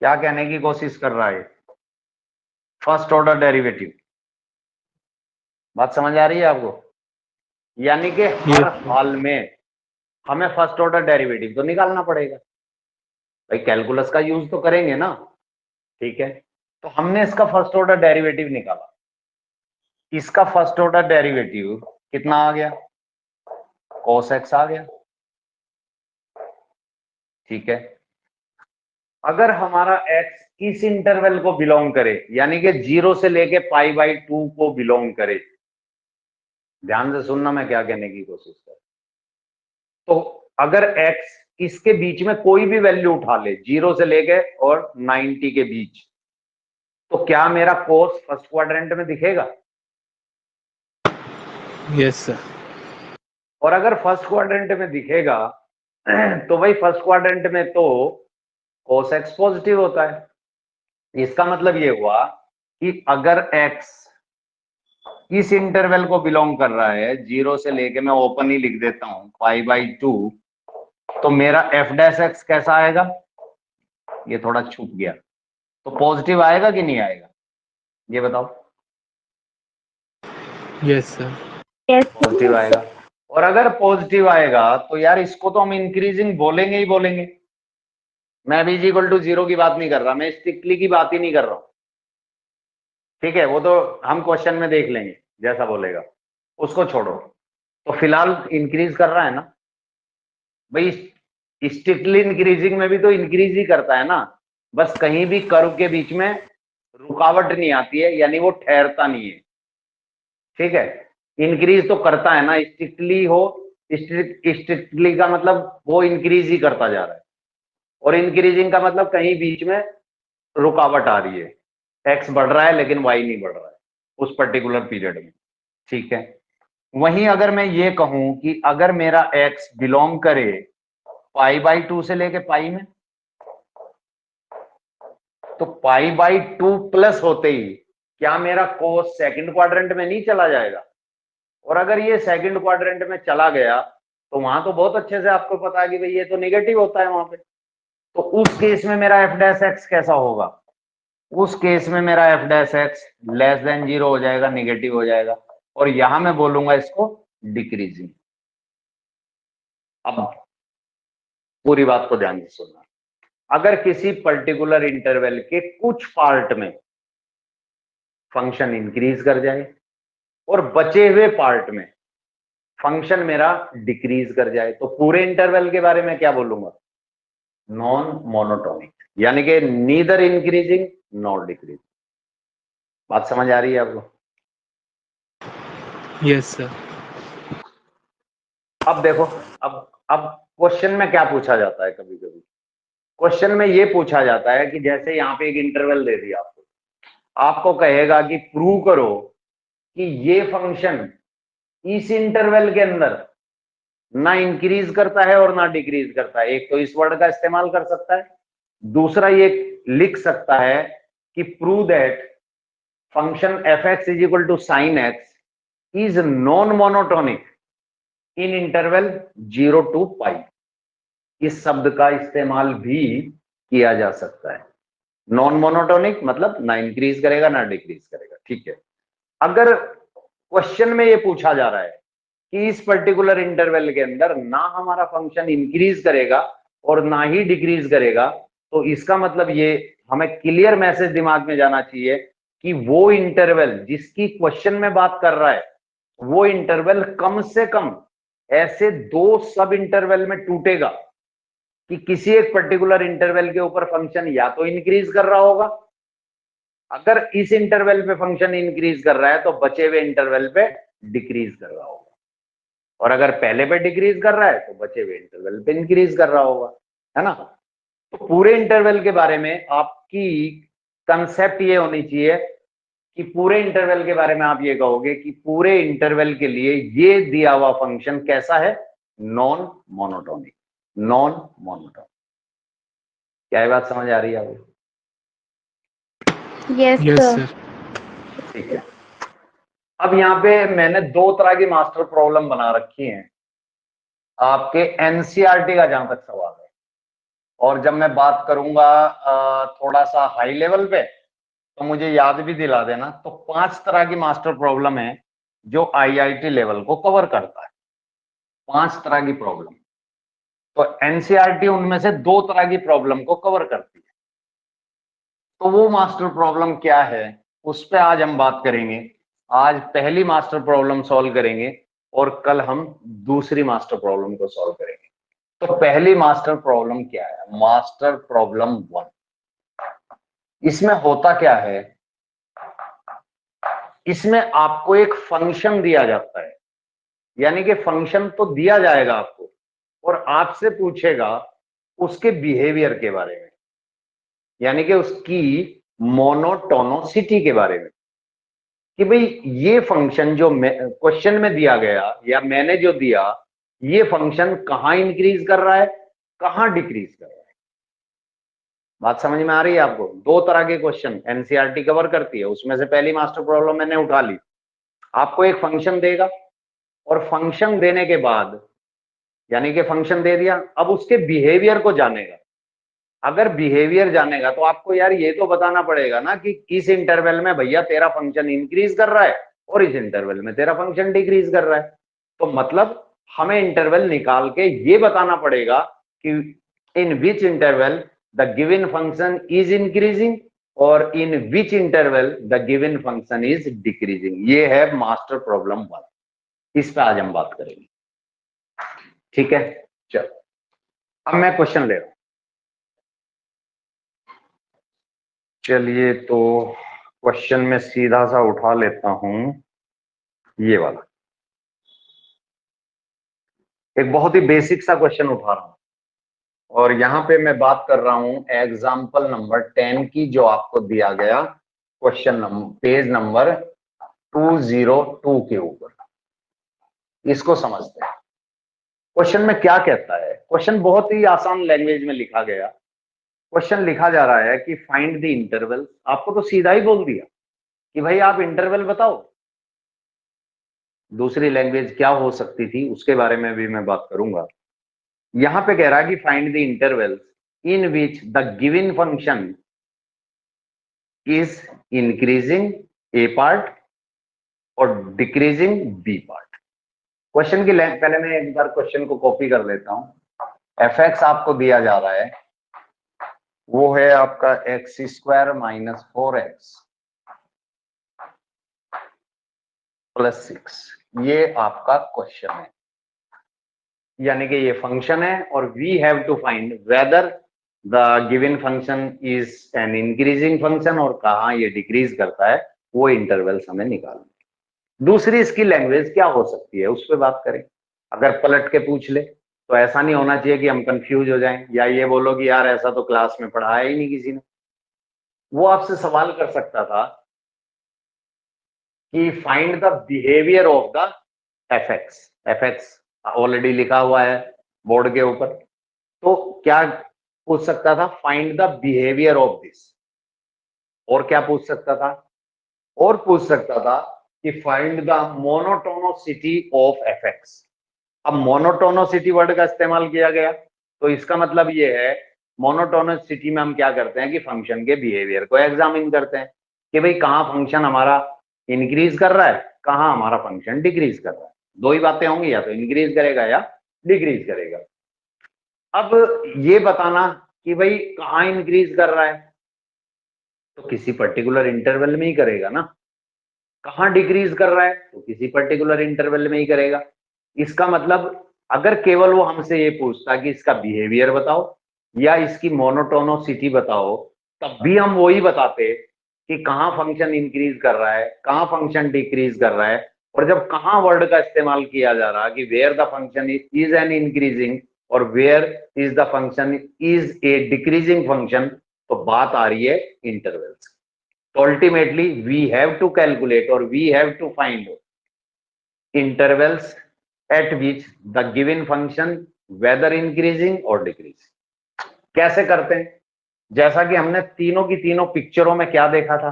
क्या कहने की कोशिश कर रहा है? First order derivative. बात समझ आ रही है आपको? यानी कि हर Yes, sir. हाल में हमें फर्स्ट ऑर्डर डेरिवेटिव तो निकालना पड़ेगा भाई, कैलकुलस का यूज तो करेंगे ना। ठीक है, तो हमने इसका फर्स्ट ऑर्डर डेरिवेटिव निकाला। इसका फर्स्ट ऑर्डर डेरिवेटिव कितना आ गया? cos x आ गया। ठीक है, अगर हमारा x इस इंटरवल को बिलोंग करे, यानी कि 0 से लेके π/2 को बिलोंग करे, ध्यान से सुनना मैं क्या कहने की कोशिश कर। तो अगर x इसके बीच में कोई भी वैल्यू उठा ले, 0 से लेके और 90 के बीच, तो क्या मेरा कोस फर्स्ट क्वाड्रेंट में दिखेगा? Yes, sir. और अगर फर्स्ट क्वाड्रेंट में दिखेगा तो भाई फर्स्ट क्वाड्रेंट में तो cos x पॉजिटिव होता है। इसका मतलब ये हुआ कि अगर x इस इंटरवल को बिलोंग कर रहा है, 0 से लेके, मैं ओपन ही लिख देता हूं, π/2, तो मेरा f डैश x कैसा आएगा? ये थोड़ा छुप गया, तो पॉजिटिव आएगा कि नहीं आएगा? ये बताओ। Yes, sir. Yes, पॉजिटिव आएगा। और अगर पॉजिटिव आएगा तो यार इसको तो हम इंक्रीजिंग बोलेंगे ही बोलेंगे। मैं भी इक्वल टू 0 की बात नहीं कर रहा, मैं स्ट्रिक्टली की बात ही नहीं कर रहा हूं। ठीक है, वो तो हम क्वेश्चन में देख लेंगे, जैसा बोलेगा उसको छोड़ो। तो फिलहाल इंक्रीज कर रहा है ना भाई, स्ट्रिक्टली इंक्रीजिंग में भी तो इंक्रीज ही करता है ना, बस कहीं भी कर्व के बीच में रुकावट नहीं आती है, यानी वो ठहरता नहीं है। ठीक है, इंक्रीज तो करता है ना, स्ट्रिक्टली हो, स्ट्रिक्टली का मतलब वो इंक्रीज ही करता जा रहा है, और इंक्रीजिंग का मतलब कहीं बीच में रुकावट आ रही है, एक्स बढ़ रहा है लेकिन वाई नहीं बढ़ रहा है उस पर्टिकुलर पीरियड में। ठीक है, वहीं अगर मैं ये कहूं कि अगर मेरा एक्स बिलोंग करे π/2 से लेके पाई में, तो π/2 प्लस होते ही क्या मेरा कोस सेकंड क्वाड्रेंट में नहीं चला जाएगा? और अगर ये सेकंड क्वाड्रेंट में चला गया तो वहां तो बहुत अच्छे से आपको पता है कि भाई ये तो नेगेटिव होता है वहां पे। तो उस केस में मेरा f डैश x कैसा होगा? उस केस में मेरा f dash x less than 0 हो जाएगा, निगेटिव हो जाएगा, और यहां मैं बोलूंगा इसको डिक्रीजिंग। अब पूरी बात को ध्यान से सुनना। अगर किसी पर्टिकुलर इंटरवल के कुछ पार्ट में फंक्शन इंक्रीज कर जाए और बचे हुए पार्ट में फंक्शन मेरा डिक्रीज कर जाए, तो पूरे इंटरवल के बारे में क्या बोलूंगा? नॉन मोनोटोनिक, यानी कि नीदर इंक्रीजिंग नॉर डिक्रीजिंग। बात समझ आ रही है आपको? Yes, sir. अब देखो, अब क्वेश्चन में क्या पूछा जाता है, कभी कभी क्वेश्चन में ये पूछा जाता है कि जैसे यहाँ पे एक इंटरवल दे दिया आपको, आपको कहेगा कि प्रूव करो कि ये फंक्शन इस इंटरवल के अंदर ना इंक्रीज करता है और ना डिक्रीज करता है। एक तो इस वर्ड का इस्तेमाल कर सकता है, दूसरा ये लिख सकता है कि prove that function f x is equal to sine x is non monotonic in interval 0 to pi. इस शब्द का इस्तेमाल भी किया जा सकता है। नॉन मोनोटोनिक मतलब ना इंक्रीज करेगा ना डिक्रीज करेगा। ठीक है, अगर क्वेश्चन में ये पूछा जा रहा है कि इस पर्टिकुलर इंटरवल के अंदर ना हमारा फंक्शन इंक्रीज करेगा और ना ही डिक्रीज करेगा, तो इसका मतलब ये हमें क्लियर मैसेज दिमाग में जाना चाहिए कि वो इंटरवल जिसकी क्वेश्चन में बात कर रहा है, वो इंटरवल कम से कम ऐसे दो सब इंटरवल में टूटेगा कि किसी एक पर्टिकुलर इंटरवल के ऊपर फंक्शन या तो इंक्रीज कर रहा होगा, अगर इस इंटरवल पे फंक्शन इंक्रीज कर रहा है तो बचे हुए इंटरवल पे डिक्रीज कर रहा होगा, और अगर पहले पे डिक्रीज कर रहा है तो बचे हुए इंटरवल पे इंक्रीज कर रहा होगा, है ना। तो पूरे इंटरवल के बारे में आपकी कंसेप्ट ये होनी चाहिए कि पूरे इंटरवल के बारे में आप ये कहोगे कि पूरे इंटरवल के लिए ये दिया हुआ फंक्शन कैसा है? Non monotonic. Non monotonic. क्या ये बात समझ आ रही है आपको? Yes, Yes, sir. sir. ठीक है, अब यहाँ पे मैंने दो तरह की मास्टर प्रॉब्लम बना रखी हैं आपके एनसीईआरटी का जहां तक सवाल है। और जब मैं बात करूंगा थोड़ा सा हाई लेवल पे, तो मुझे याद भी दिला देना। तो 5 तरह की मास्टर प्रॉब्लम है जो आईआईटी लेवल को कवर करता है, 5 तरह की प्रॉब्लम। तो एनसीईआरटी उनमें से 2 तरह की प्रॉब्लम को कवर करती है। तो वो मास्टर प्रॉब्लम क्या है, उस पर आज हम बात करेंगे। आज पहली मास्टर प्रॉब्लम सॉल्व करेंगे और कल हम दूसरी मास्टर प्रॉब्लम को सॉल्व करेंगे। तो पहली मास्टर प्रॉब्लम क्या है, मास्टर प्रॉब्लम 1। इसमें होता क्या है, इसमें आपको एक फंक्शन दिया जाता है, यानी कि फंक्शन तो दिया जाएगा आपको और आपसे पूछेगा उसके बिहेवियर के बारे में, यानी कि उसकी मोनोटोनोसिटी के बारे में, कि भाई ये फंक्शन जो क्वेश्चन में दिया गया या मैंने जो दिया, ये फंक्शन कहां इंक्रीज कर रहा है, कहां डिक्रीज कर रहा है। बात समझ में आ रही है आपको? 2 तरह के क्वेश्चन एनसीईआरटी कवर करती है, उसमें से पहली मास्टर प्रॉब्लम मैंने उठा ली। आपको एक फंक्शन देगा और फंक्शन देने के बाद, यानी कि फंक्शन दे दिया, अब उसके बिहेवियर को जानेगा। अगर बिहेवियर जानेगा तो आपको यार ये तो बताना पड़ेगा ना कि इस इंटरवल में भैया तेरा फंक्शन इंक्रीज कर रहा है और इस इंटरवल में तेरा फंक्शन डिक्रीज कर रहा है। तो मतलब हमें इंटरवल निकाल के ये बताना पड़ेगा कि in which interval the given function is increasing और in which interval the given function is decreasing. ये है मास्टर प्रॉब्लम 1। इस पे आज हम बात करेंगे, ठीक है। चलो अब मैं क्वेश्चन ले रहा हूं। चलिए तो क्वेश्चन में सीधा सा उठा लेता हूं, ये वाला। एक बहुत ही बेसिक सा क्वेश्चन उठा रहा हूं और यहां पे मैं बात कर रहा हूं एग्जाम्पल नंबर 10 की, जो आपको दिया गया क्वेश्चन नंबर पेज नंबर 202 के ऊपर। इसको समझते हैं क्वेश्चन में क्या कहता है। क्वेश्चन बहुत ही आसान लैंग्वेज में लिखा गया। क्वेश्चन लिखा जा रहा है कि फाइंड द इंटरवल। आपको तो सीधा ही बोल दिया कि भाई आप इंटरवल बताओ। दूसरी लैंग्वेज क्या हो सकती थी उसके बारे में भी मैं बात करूंगा। यहां पे कह रहा है कि find the interval in which the given function is increasing A part और डिक्रीजिंग बी पार्ट। क्वेश्चन की पहले मैं एक बार क्वेश्चन को कॉपी कर लेता हूं। एफ एक्स आपको दिया जा रहा है, वो है आपका x square minus 4x plus 6। ये आपका क्वेश्चन है, यानी कि ये फंक्शन है और we have to find whether the given function is an increasing function और कहाँ ये डिक्रीज करता है, वो इंटरवल्स हमें निकालना। दूसरी इसकी लैंग्वेज क्या हो सकती है उस पर बात करें। अगर पलट के पूछ ले तो ऐसा नहीं होना चाहिए कि हम कंफ्यूज हो जाएं या ये बोलो कि यार ऐसा तो क्लास में पढ़ाया ही नहीं किसी ने। वो आपसे सवाल कर सकता था कि find the behaviour of the F x. F x already लिखा हुआ है बोर्ड के ऊपर, तो क्या पूछ सकता था, find the behaviour of this. और क्या पूछ सकता था, और पूछ सकता था कि find the monotonicity of F x. अब मोनोटोनोसिटी वर्ड का इस्तेमाल किया गया तो इसका मतलब ये है, मोनोटोनोसिटी में हम क्या करते हैं कि फंक्शन के बिहेवियर को एग्जामिन करते हैं कि भाई कहाँ फंक्शन हमारा इंक्रीज कर रहा है, कहाँ हमारा फंक्शन डिक्रीज कर रहा है। दो ही बातें होंगी, या तो इंक्रीज करेगा या डिक्रीज करेगा। अब ये बताना कि भाई कहाँ इंक्रीज कर रहा है, तो किसी पर्टिकुलर इंटरवल में ही करेगा ना। कहाँ डिक्रीज कर रहा है तो किसी पर्टिकुलर इंटरवल में ही करेगा। इसका मतलब अगर केवल वो हमसे ये पूछता कि इसका बिहेवियर बताओ या इसकी मोनोटोनोसिटी बताओ, तब भी हम वही बताते कि कहाँ फंक्शन इंक्रीज कर रहा है, कहाँ फंक्शन डिक्रीज कर रहा है। और जब कहाँ वर्ड का इस्तेमाल किया जा रहा कि where the function is an increasing और where is the function is a decreasing function, तो बात आ रही है इंटरवल्स। तो ultimately we have to calculate और we have to find intervals at which the given function whether increasing or decreasing। कैसे करते हैं, जैसा कि हमने तीनों की तीनों पिक्चरों में क्या देखा था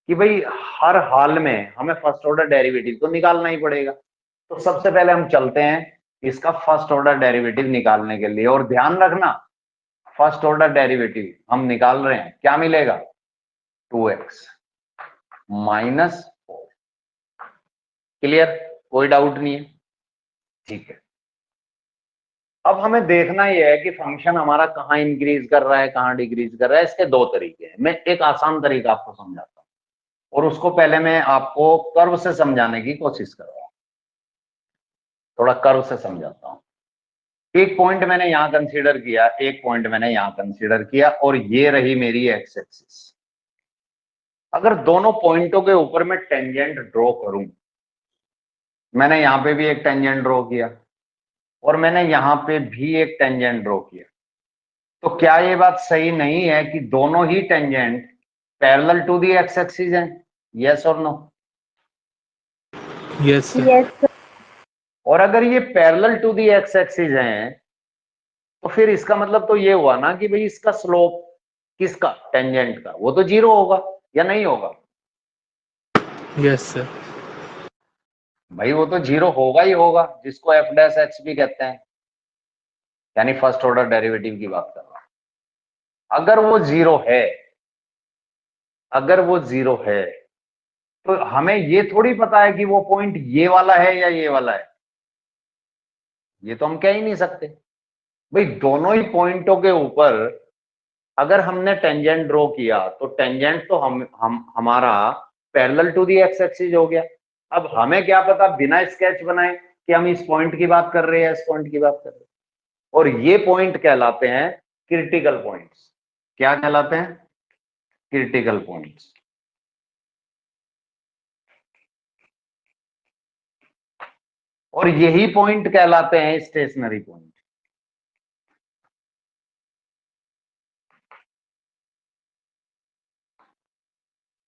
कि भाई हर हाल में हमें फर्स्ट ऑर्डर डेरिवेटिव तो निकालना ही पड़ेगा। तो सबसे पहले हम चलते हैं इसका फर्स्ट ऑर्डर डेरिवेटिव निकालने के लिए, और ध्यान रखना फर्स्ट ऑर्डर डेरिवेटिव हम निकाल रहे हैं, क्या मिलेगा 2x माइनस 4। क्लियर, कोई डाउट नहीं है? ठीक है, अब हमें देखना यह है कि फंक्शन हमारा कहां इंक्रीज कर रहा है कहां डिक्रीज कर रहा है। इसके दो तरीके हैं, मैं एक आसान तरीका आपको समझाता हूं और उसको पहले मैं आपको कर्व से समझाने की कोशिश कर रहा हूं। थोड़ा कर्व से समझाता हूं। एक पॉइंट मैंने यहां कंसीडर किया, एक पॉइंट मैंने यहां कंसीडर किया, और ये रही मेरी एक्स एक्सिस। अगर दोनों पॉइंटों के ऊपर मैं टेंजेंट ड्रॉ करूं, मैंने यहां पे भी एक टेंजेंट ड्रॉ किया और मैंने यहां पे भी एक टेंजेंट ड्रॉ किया, तो क्या ये बात सही नहीं है कि दोनों ही tangent parallel to the x axis हैं? यस और no? Yes, sir. Yes, sir. और अगर ये parallel to the x axis हैं तो फिर इसका मतलब तो ये हुआ ना कि भाई इसका स्लोप किसका, टेंजेंट का, वो तो 0 होगा या नहीं होगा? Yes, sir. भाई वो तो 0 होगा ही होगा, जिसको एफ डैश एक्स भी कहते हैं, यानी फर्स्ट ऑर्डर डेरिवेटिव की बात कर रहा हूं। अगर वो 0 है, अगर वो 0 है तो हमें ये थोड़ी पता है कि वो पॉइंट ये वाला है या ये वाला है, ये तो हम कह ही नहीं सकते। भाई दोनों ही पॉइंटों के ऊपर अगर हमने टेंजेंट ड्रॉ किया तो टेंजेंट तो हम हमारा parallel to the x axis हो गया। अब हमें क्या पता बिना स्केच बनाए कि हम इस पॉइंट की बात कर रहे हैं, इस पॉइंट की बात कर रहे हैं, और ये पॉइंट कहलाते हैं क्रिटिकल पॉइंट्स। क्या कहलाते हैं? Critical points. और यही पॉइंट कहलाते हैं स्टेशनरी पॉइंट।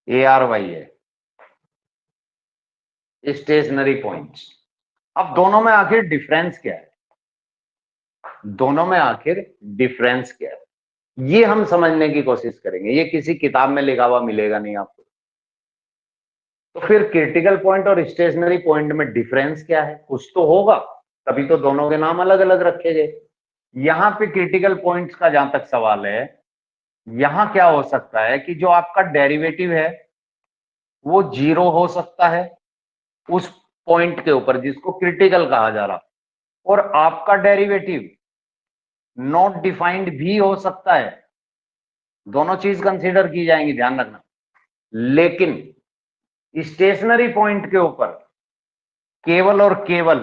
ARY है स्टेशनरी पॉइंट्स। अब दोनों में आखिर डिफरेंस क्या है? दोनों में आखिर डिफरेंस क्या है, ये हम समझने की कोशिश करेंगे। ये किसी किताब में लिखा हुआ मिलेगा नहीं आपको। तो फिर क्रिटिकल पॉइंट और स्टेशनरी पॉइंट में डिफरेंस क्या है? कुछ तो होगा, तभी तो दोनों के नाम अलग अलग रखे गए। यहां पे क्रिटिकल पॉइंट्स का जहां तक सवाल है, यहां क्या हो सकता है कि जो आपका डेरिवेटिव है वो 0 हो सकता है उस पॉइंट के ऊपर जिसको क्रिटिकल कहा जा रहा, और आपका डेरिवेटिव नॉट डिफाइंड भी हो सकता है। दोनों चीज कंसीडर की जाएंगी, ध्यान रखना। लेकिन स्टेशनरी पॉइंट के ऊपर केवल और केवल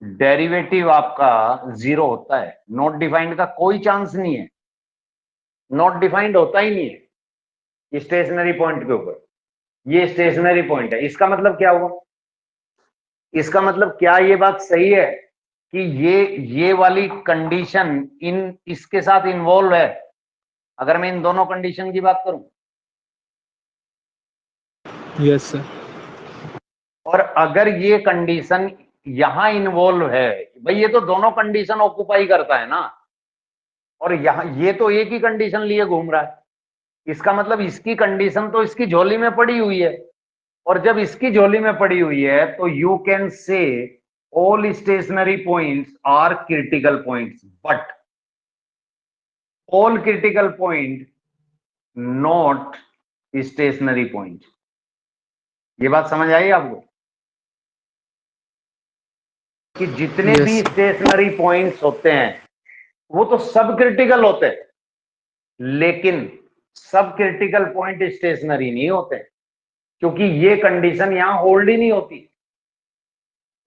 डेरिवेटिव आपका 0 होता है, नॉट डिफाइंड का कोई चांस नहीं है, नॉट डिफाइंड होता ही नहीं है स्टेशनरी पॉइंट के ऊपर। ये स्टेशनरी पॉइंट है, इसका मतलब क्या हुआ? इसका मतलब क्या ये बात सही है कि ये वाली कंडीशन इन इसके साथ इन्वॉल्व है, अगर मैं इन दोनों कंडीशन की बात करूं? Yes, sir. और अगर ये कंडीशन यहां इन्वॉल्व है, भाई ये तो दोनों कंडीशन ऑक्युपाई करता है ना, और यहां ये तो एक ही कंडीशन लिए घूम रहा है, इसका मतलब इसकी कंडीशन तो इसकी झोली में पड़ी हुई है, और जब इसकी झोली में पड़ी हुई है तो you can say all stationary points are critical points, but all critical point not stationary point. ये बात समझ आई आपको कि जितने Yes. भी स्टेशनरी पॉइंट्स होते हैं वो तो सब क्रिटिकल होते हैं, लेकिन सब क्रिटिकल पॉइंट स्टेशनरी नहीं होते क्योंकि ये कंडीशन यहां होल्ड ही नहीं होती।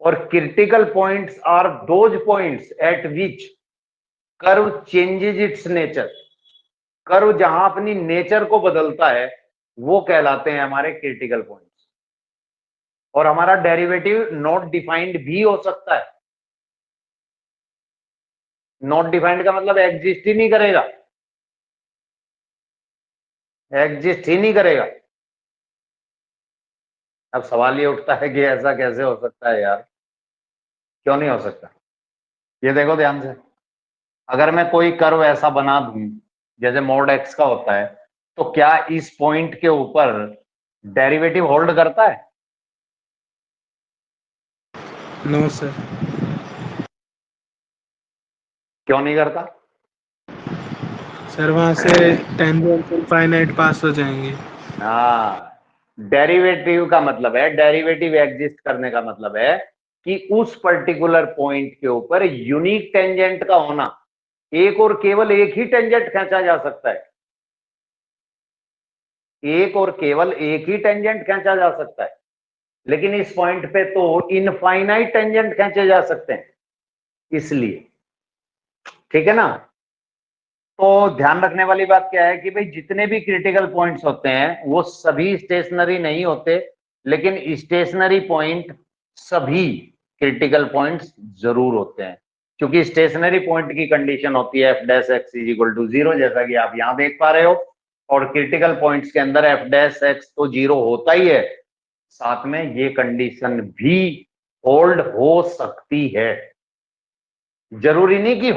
और critical points are those points at which curve changes its nature. Curve जहां अपनी नेचर को बदलता है वो कहलाते हैं हमारे क्रिटिकल पॉइंट्स। और हमारा डेरिवेटिव नॉट डिफाइंड भी हो सकता है। नॉट डिफाइंड का मतलब एग्जिस्ट ही नहीं करेगा, एग्जिस्ट ही नहीं करेगा। अब सवाल ये उठता है कि ऐसा कैसे हो सकता है यार? क्यों नहीं हो सकता? ये देखो ध्यान से, अगर मैं कोई कर्व ऐसा बना दूं जैसे मोड एक्स का होता है, तो क्या इस पॉइंट के ऊपर डेरिवेटिव होल्ड करता है? No sir. क्यों नहीं करता? सर वहां से टेंजेंट इनफाइनाइट पास हो जाएंगे। हाँ, डेरिवेटिव का मतलब है, डेरिवेटिव एग्जिस्ट करने का मतलब है कि उस पर्टिकुलर पॉइंट के ऊपर यूनिक टेंजेंट का होना। एक और केवल एक ही टेंजेंट खींचा जा सकता है, एक और केवल एक ही टेंजेंट खींचा जा सकता है, लेकिन इस पॉइंट पे तो इनफाइनाइट टेंजेंट खींचे जा सकते हैं, इसलिए। ठीक है ना? तो ध्यान रखने वाली बात क्या है कि भाई जितने भी क्रिटिकल पॉइंट्स होते हैं वो सभी स्टेशनरी नहीं होते, लेकिन स्टेशनरी पॉइंट सभी क्रिटिकल पॉइंट्स जरूर होते हैं, क्योंकि स्टेशनरी पॉइंट की कंडीशन होती है f dash x is equal to 0, जैसा कि आप यहां देख पा रहे हो। और क्रिटिकल पॉइंट्स के अंदर एफ डैश एक्स तो 0 होता ही है, साथ में ये कंडीशन भी होल्ड हो सकती है। जरूरी नहीं कि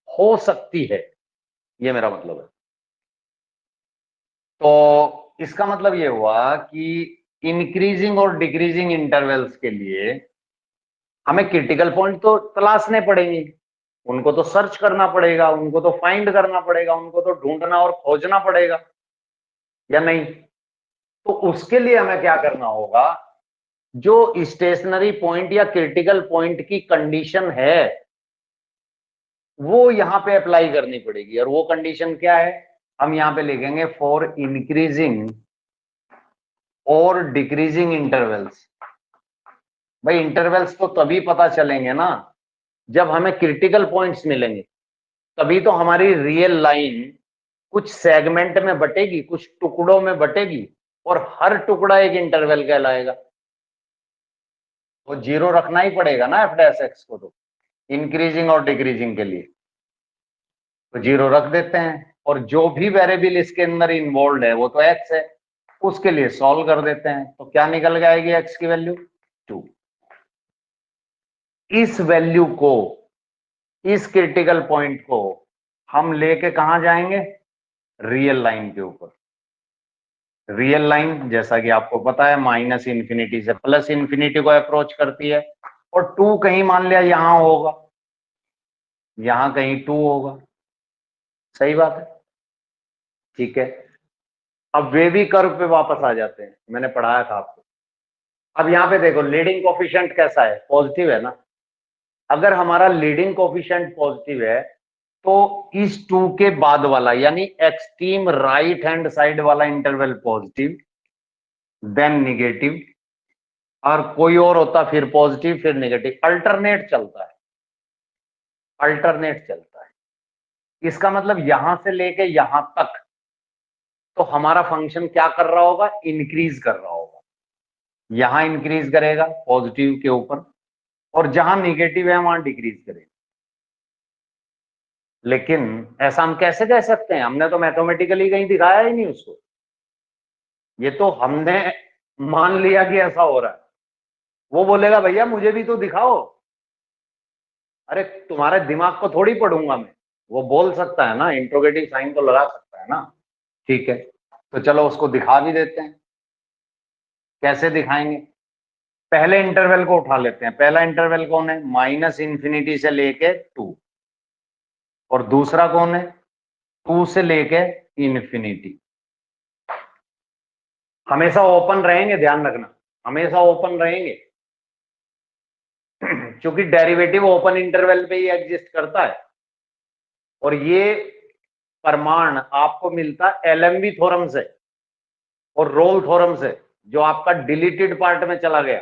हो सकती है, ये मेरा मतलब है। तो इसका मतलब ये हुआ कि इंक्रीजिंग और डिक्रीजिंग इंटरवल्स के लिए हमें क्रिटिकल पॉइंट तो तलाशने पड़ेंगे, उनको तो सर्च करना पड़ेगा, उनको तो फाइंड करना पड़ेगा, उनको तो ढूंढना और खोजना पड़ेगा, या नहीं? तो उसके लिए हमें क्या करना होगा, जो स्टेशनरी पॉइंट या क्रिटिकल पॉइंट की कंडीशन है वो यहां पे अप्लाई करनी पड़ेगी। और वो कंडीशन क्या है, हम यहां पे लिखेंगे फॉर इंक्रीजिंग और डिक्रीजिंग इंटरवल्स। भाई इंटरवल्स तो तभी पता चलेंगे ना जब हमें क्रिटिकल पॉइंट्स मिलेंगे, तभी तो हमारी रियल लाइन कुछ सेगमेंट में बटेगी, कुछ टुकड़ों में बटेगी, और हर टुकड़ा एक इंटरवल कहलाएगा। वो 0 रखना ही पड़ेगा ना एफ डैश एक्स को, तो इंक्रीजिंग और डिक्रीजिंग के लिए तो 0 रख देते हैं। और जो भी वेरिएबल इसके अंदर इन्वॉल्व है वो तो एक्स है, उसके लिए सॉल्व कर देते हैं। तो क्या निकल जाएगी एक्स की वैल्यू 2। इस वैल्यू को, इस क्रिटिकल पॉइंट को हम लेके कहां जाएंगे, रियल लाइन के ऊपर। रियल लाइन जैसा कि आपको पता है माइनस इन्फिनिटी से प्लस इन्फिनिटी को अप्रोच करती है, और 2 कहीं मान लिया यहां होगा, यहां कहीं 2 होगा, सही बात है? ठीक है। अब वे भी कर्व पे वापस आ जाते हैं, मैंने पढ़ाया था आपको। अब यहां पे देखो लीडिंग कोफिशिएंट कैसा है, पॉजिटिव है ना। अगर हमारा लीडिंग कोफिशिएंट पॉजिटिव है तो इस 2 के बाद वाला यानी एक्सट्रीम राइट हैंड साइड वाला इंटरवल पॉजिटिव, देन निगेटिव, और कोई और होता फिर पॉजिटिव फिर निगेटिव, अल्टरनेट चलता है, अल्टरनेट चलता है। इसका मतलब यहां से लेके यहां तक तो हमारा फंक्शन क्या कर रहा होगा, इंक्रीज कर रहा होगा। यहां इंक्रीज करेगा पॉजिटिव के ऊपर, और जहां निगेटिव है वहां डिक्रीज करेगा। लेकिन ऐसा हम कैसे कह सकते हैं, हमने तो मैथमेटिकली कहीं दिखाया ही नहीं उसको, ये तो हमने मान लिया कि ऐसा हो रहा है। वो बोलेगा भैया मुझे भी तो दिखाओ, अरे तुम्हारे दिमाग को थोड़ी पढ़ूंगा मैं। वो बोल सकता है ना, इंट्रोगेटिव साइन तो लगा सकता है ना। ठीक है, तो चलो उसको दिखा भी देते हैं। कैसे दिखाएंगे, पहले इंटरवल को उठा लेते हैं। पहला इंटरवल कौन है, माइनस इंफिनिटी से लेके 2, और दूसरा कौन है, 2 से लेके इन्फिनिटी। हमेशा ओपन रहेंगे, ध्यान रखना, हमेशा ओपन रहेंगे क्योंकि डेरिवेटिव ओपन इंटरवल पे ही एग्जिस्ट करता है। और ये प्रमाण आपको मिलता एलएमबी थ्योरम से और रोल थ्योरम से, जो आपका डिलीटेड पार्ट में चला गया।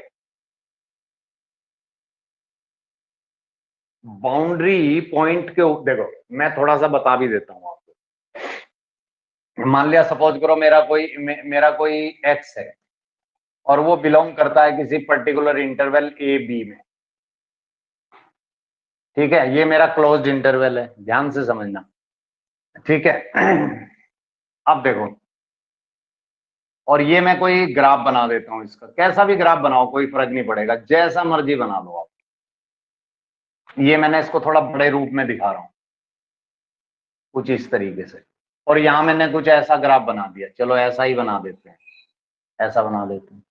बाउंड्री पॉइंट के देखो मैं थोड़ा सा बता भी देता हूं आपको। मान लिया सपोज करो मेरा कोई एक्स है और वो बिलोंग करता है किसी पर्टिकुलर इंटरवल ए बी में। ठीक है, ये मेरा क्लोज्ड इंटरवल है, ध्यान से समझना। ठीक है अब देखो, और ये मैं कोई ग्राफ बना देता हूं, इसका कैसा भी ग्राफ बनाओ कोई फर्क नहीं पड़ेगा, जैसा मर्जी बना लो आप। ये मैंने इसको थोड़ा बड़े रूप में दिखा रहा हूं, कुछ इस तरीके से। और यहां मैंने कुछ ऐसा ग्राफ बना दिया, चलो ऐसा ही बना देते हैं। ऐसा बना देते हैं,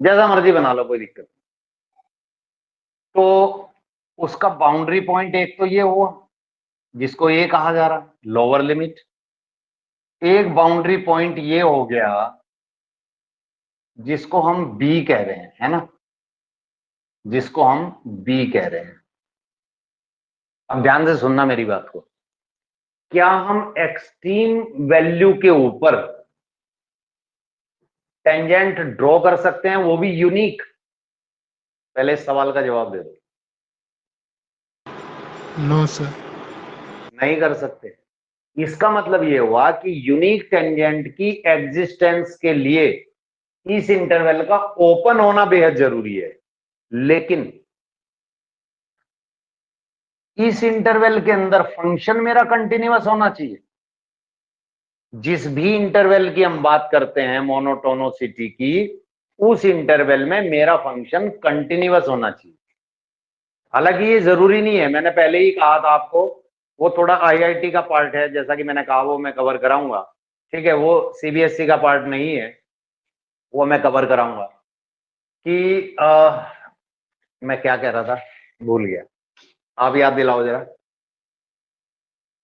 जैसा मर्जी बना लो, कोई दिक्कत नहीं। तो उसका बाउंड्री पॉइंट एक तो ये हुआ जिसको ए कहा जा रहा, लोअर लिमिट। एक बाउंड्री पॉइंट ये हो गया जिसको हम बी कह रहे हैं, है ना, जिसको हम बी कह रहे हैं। अब ध्यान से सुनना मेरी बात को। क्या हम एक्सट्रीम वैल्यू के ऊपर टेंजेंट ड्रॉ कर सकते हैं, वो भी यूनिक? पहले इस सवाल का जवाब दे दो। No sir. नहीं कर सकते। इसका मतलब ये हुआ कि यूनिक टेंजेंट की एग्जिस्टेंस के लिए इस इंटरवल का ओपन होना बेहद जरूरी है। लेकिन इस इंटरवल के अंदर फंक्शन मेरा कंटिन्यूअस होना चाहिए। जिस भी इंटरवल की हम बात करते हैं मोनोटोनोसिटी की, उस इंटरवल में मेरा फंक्शन कंटिन्यूअस होना चाहिए। हालांकि ये जरूरी नहीं है, मैंने पहले ही कहा था आपको, वो थोड़ा आईआईटी का पार्ट है, जैसा कि मैंने कहा वो मैं कवर कराऊंगा। ठीक है, वो सीबीएसई का पार्ट नहीं है, वो मैं कवर कराऊंगा। कि मैं क्या कह रहा था, भूल गया, आप याद दिलाओ जरा।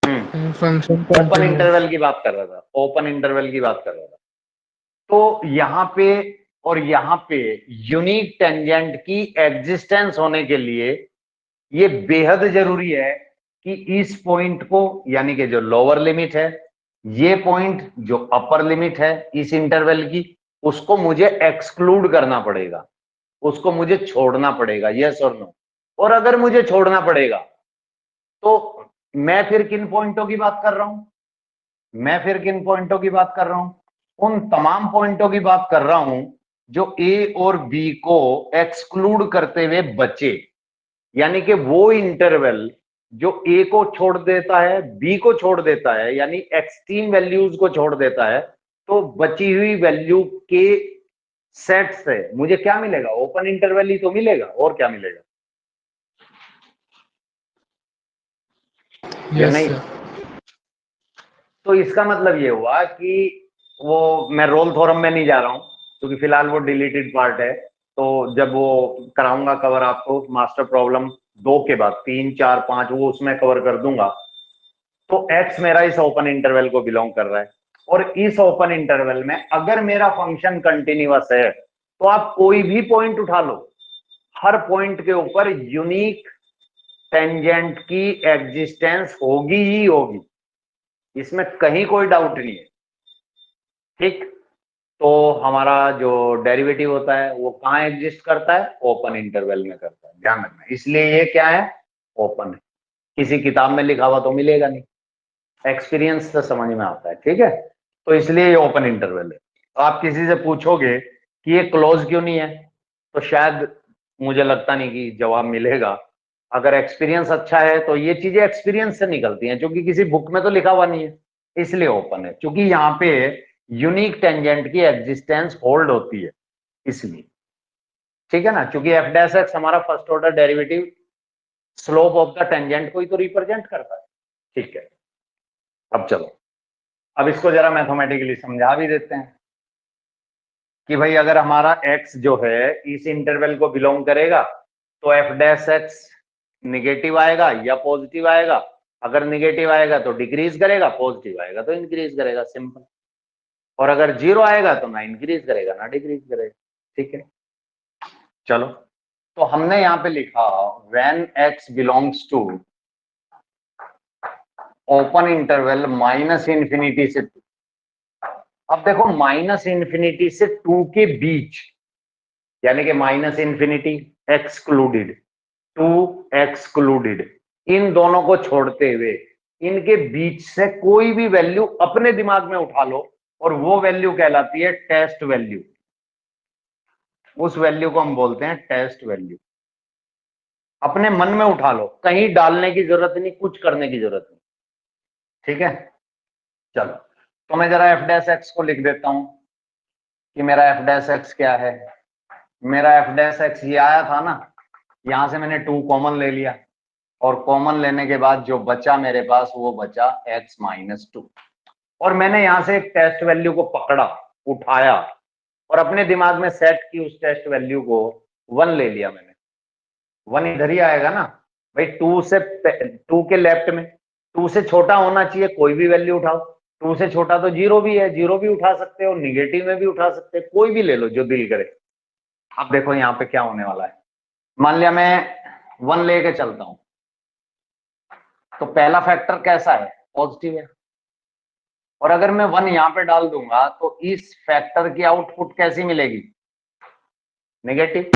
फंक्शन ओपन इंटरवल की बात कर रहा था, ओपन इंटरवल की बात कर रहा था। तो यहां पे और यहां पे यूनिक टेंजेंट की एग्जिस्टेंस होने के लिए ये बेहद जरूरी है कि इस पॉइंट को, यानी कि जो लोअर लिमिट है, ये पॉइंट जो अपर लिमिट है इस इंटरवल की, उसको मुझे एक्सक्लूड करना पड़ेगा, उसको मुझे छोड़ना पड़ेगा। यस और नो? और अगर मुझे छोड़ना पड़ेगा तो मैं फिर किन पॉइंटों की बात कर रहा हूं? मैं फिर किन पॉइंटों की बात कर रहा हूं? उन तमाम पॉइंटों की बात कर रहा हूं जो ए और बी को एक्सक्लूड करते हुए बचे। यानी कि वो इंटरवल जो ए को छोड़ देता है, बी को छोड़ देता है, यानी एक्सट्रीम वैल्यूज को छोड़ देता है, तो बची हुई वैल्यू के सेट से मुझे क्या मिलेगा? ओपन इंटरवल ही तो मिलेगा, और क्या मिलेगा? या यस नहीं? सर। तो इसका मतलब ये हुआ कि वो, मैं रोल थ्योरम में नहीं जा रहा हूं क्योंकि फिलहाल वो डिलीटेड पार्ट है। तो जब वो कराऊंगा कवर आपको मास्टर प्रॉब्लम 2 के बाद 3 4 5, वो उसमें कवर कर दूंगा। तो x मेरा इस ओपन इंटरवल को बिलोंग कर रहा है, और इस ओपन इंटरवल में अगर मेरा फंक्शन कंटिन्यूअस है तो आप कोई भी पॉइंट उठा लो, हर पॉइंट के ऊपर यूनिक टेंजेंट की एग्जिस्टेंस होगी ही होगी, इसमें कहीं कोई डाउट नहीं है। ठीक? तो हमारा जो डेरिवेटिव होता है वो कहां एग्जिस्ट करता है? ओपन इंटरवल में करता है, ध्यान रखना। इसलिए ये क्या है? ओपन है। किसी किताब में लिखा हुआ तो मिलेगा नहीं, एक्सपीरियंस से समझ में आता है। ठीक है, तो इसलिए ये ओपन इंटरवल है। तो आप किसी से पूछोगे कि ये क्लोज क्यों नहीं है, तो शायद मुझे लगता नहीं कि जवाब मिलेगा। अगर एक्सपीरियंस अच्छा है तो ये चीजें एक्सपीरियंस से निकलती हैं, क्योंकि किसी बुक में तो लिखा हुआ नहीं है, इसलिए ओपन है। क्योंकि यहाँ पे यूनिक टेंजेंट की एग्जिस्टेंस होल्ड होती है, इसलिए। ठीक है ना? क्योंकि एफ डैश एक्स हमारा first order derivative slope of the tangent को ही तो रिप्रेजेंट करता है। ठीक है, अब चलो, अब इसको जरा मैथमेटिकली समझा भी देते हैं कि भाई अगर हमारा x जो है इस इंटरवल को बिलोंग करेगा तो एफ डैश एक्स निगेटिव आएगा या पॉजिटिव आएगा? अगर निगेटिव आएगा तो डिक्रीज करेगा, पॉजिटिव आएगा तो इंक्रीज करेगा, सिंपल। और अगर जीरो आएगा तो ना इंक्रीज करेगा ना डिक्रीज करेगा। ठीक है, चलो, तो हमने यहां पे लिखा when x belongs to open interval minus infinity से 2। अब देखो, माइनस इंफिनिटी से 2 के बीच, यानी कि माइनस इंफिनिटी एक्सक्लूडेड, 2 एक्सक्लूडेड, इन दोनों को छोड़ते हुए इनके बीच से कोई भी वैल्यू अपने दिमाग में उठा लो, और वो वैल्यू कहलाती है टेस्ट वैल्यू। उस वैल्यू को हम बोलते हैं टेस्ट वैल्यू। अपने मन में उठा लो, कहीं डालने की जरूरत नहीं, कुछ करने की जरूरत नहीं। ठीक है, चलो, तो मैं जरा एफ डैश एक्स को लिख देता हूं कि मेरा एफ डैश एक्स क्या है। मेरा एफ डैश एक्स ये आया था ना, यहां से मैंने 2 कॉमन ले लिया, और कॉमन लेने के बाद जो बचा मेरे पास वो बचा x-2। और मैंने यहां से एक टेस्ट वैल्यू को पकड़ा, उठाया, और अपने दिमाग में सेट की उस टेस्ट वैल्यू को 1 ले लिया मैंने, 1 इधर ही आएगा ना भाई, 2 के लेफ्ट में 2 से छोटा होना चाहिए, कोई भी वैल्यू उठाओ, 2 से छोटा तो 0 भी है, 0 भी उठा सकते हो, निगेटिव में भी उठा सकते हो, कोई भी ले लो जो दिल करे। अब देखो यहाँ पे क्या होने वाला है, मान लिया मैं 1 लेके चलता हूं, तो पहला फैक्टर कैसा है, पॉजिटिव है, और अगर मैं 1 यहां पे डाल दूंगा तो इस फैक्टर की आउटपुट कैसी मिलेगी, नेगेटिव।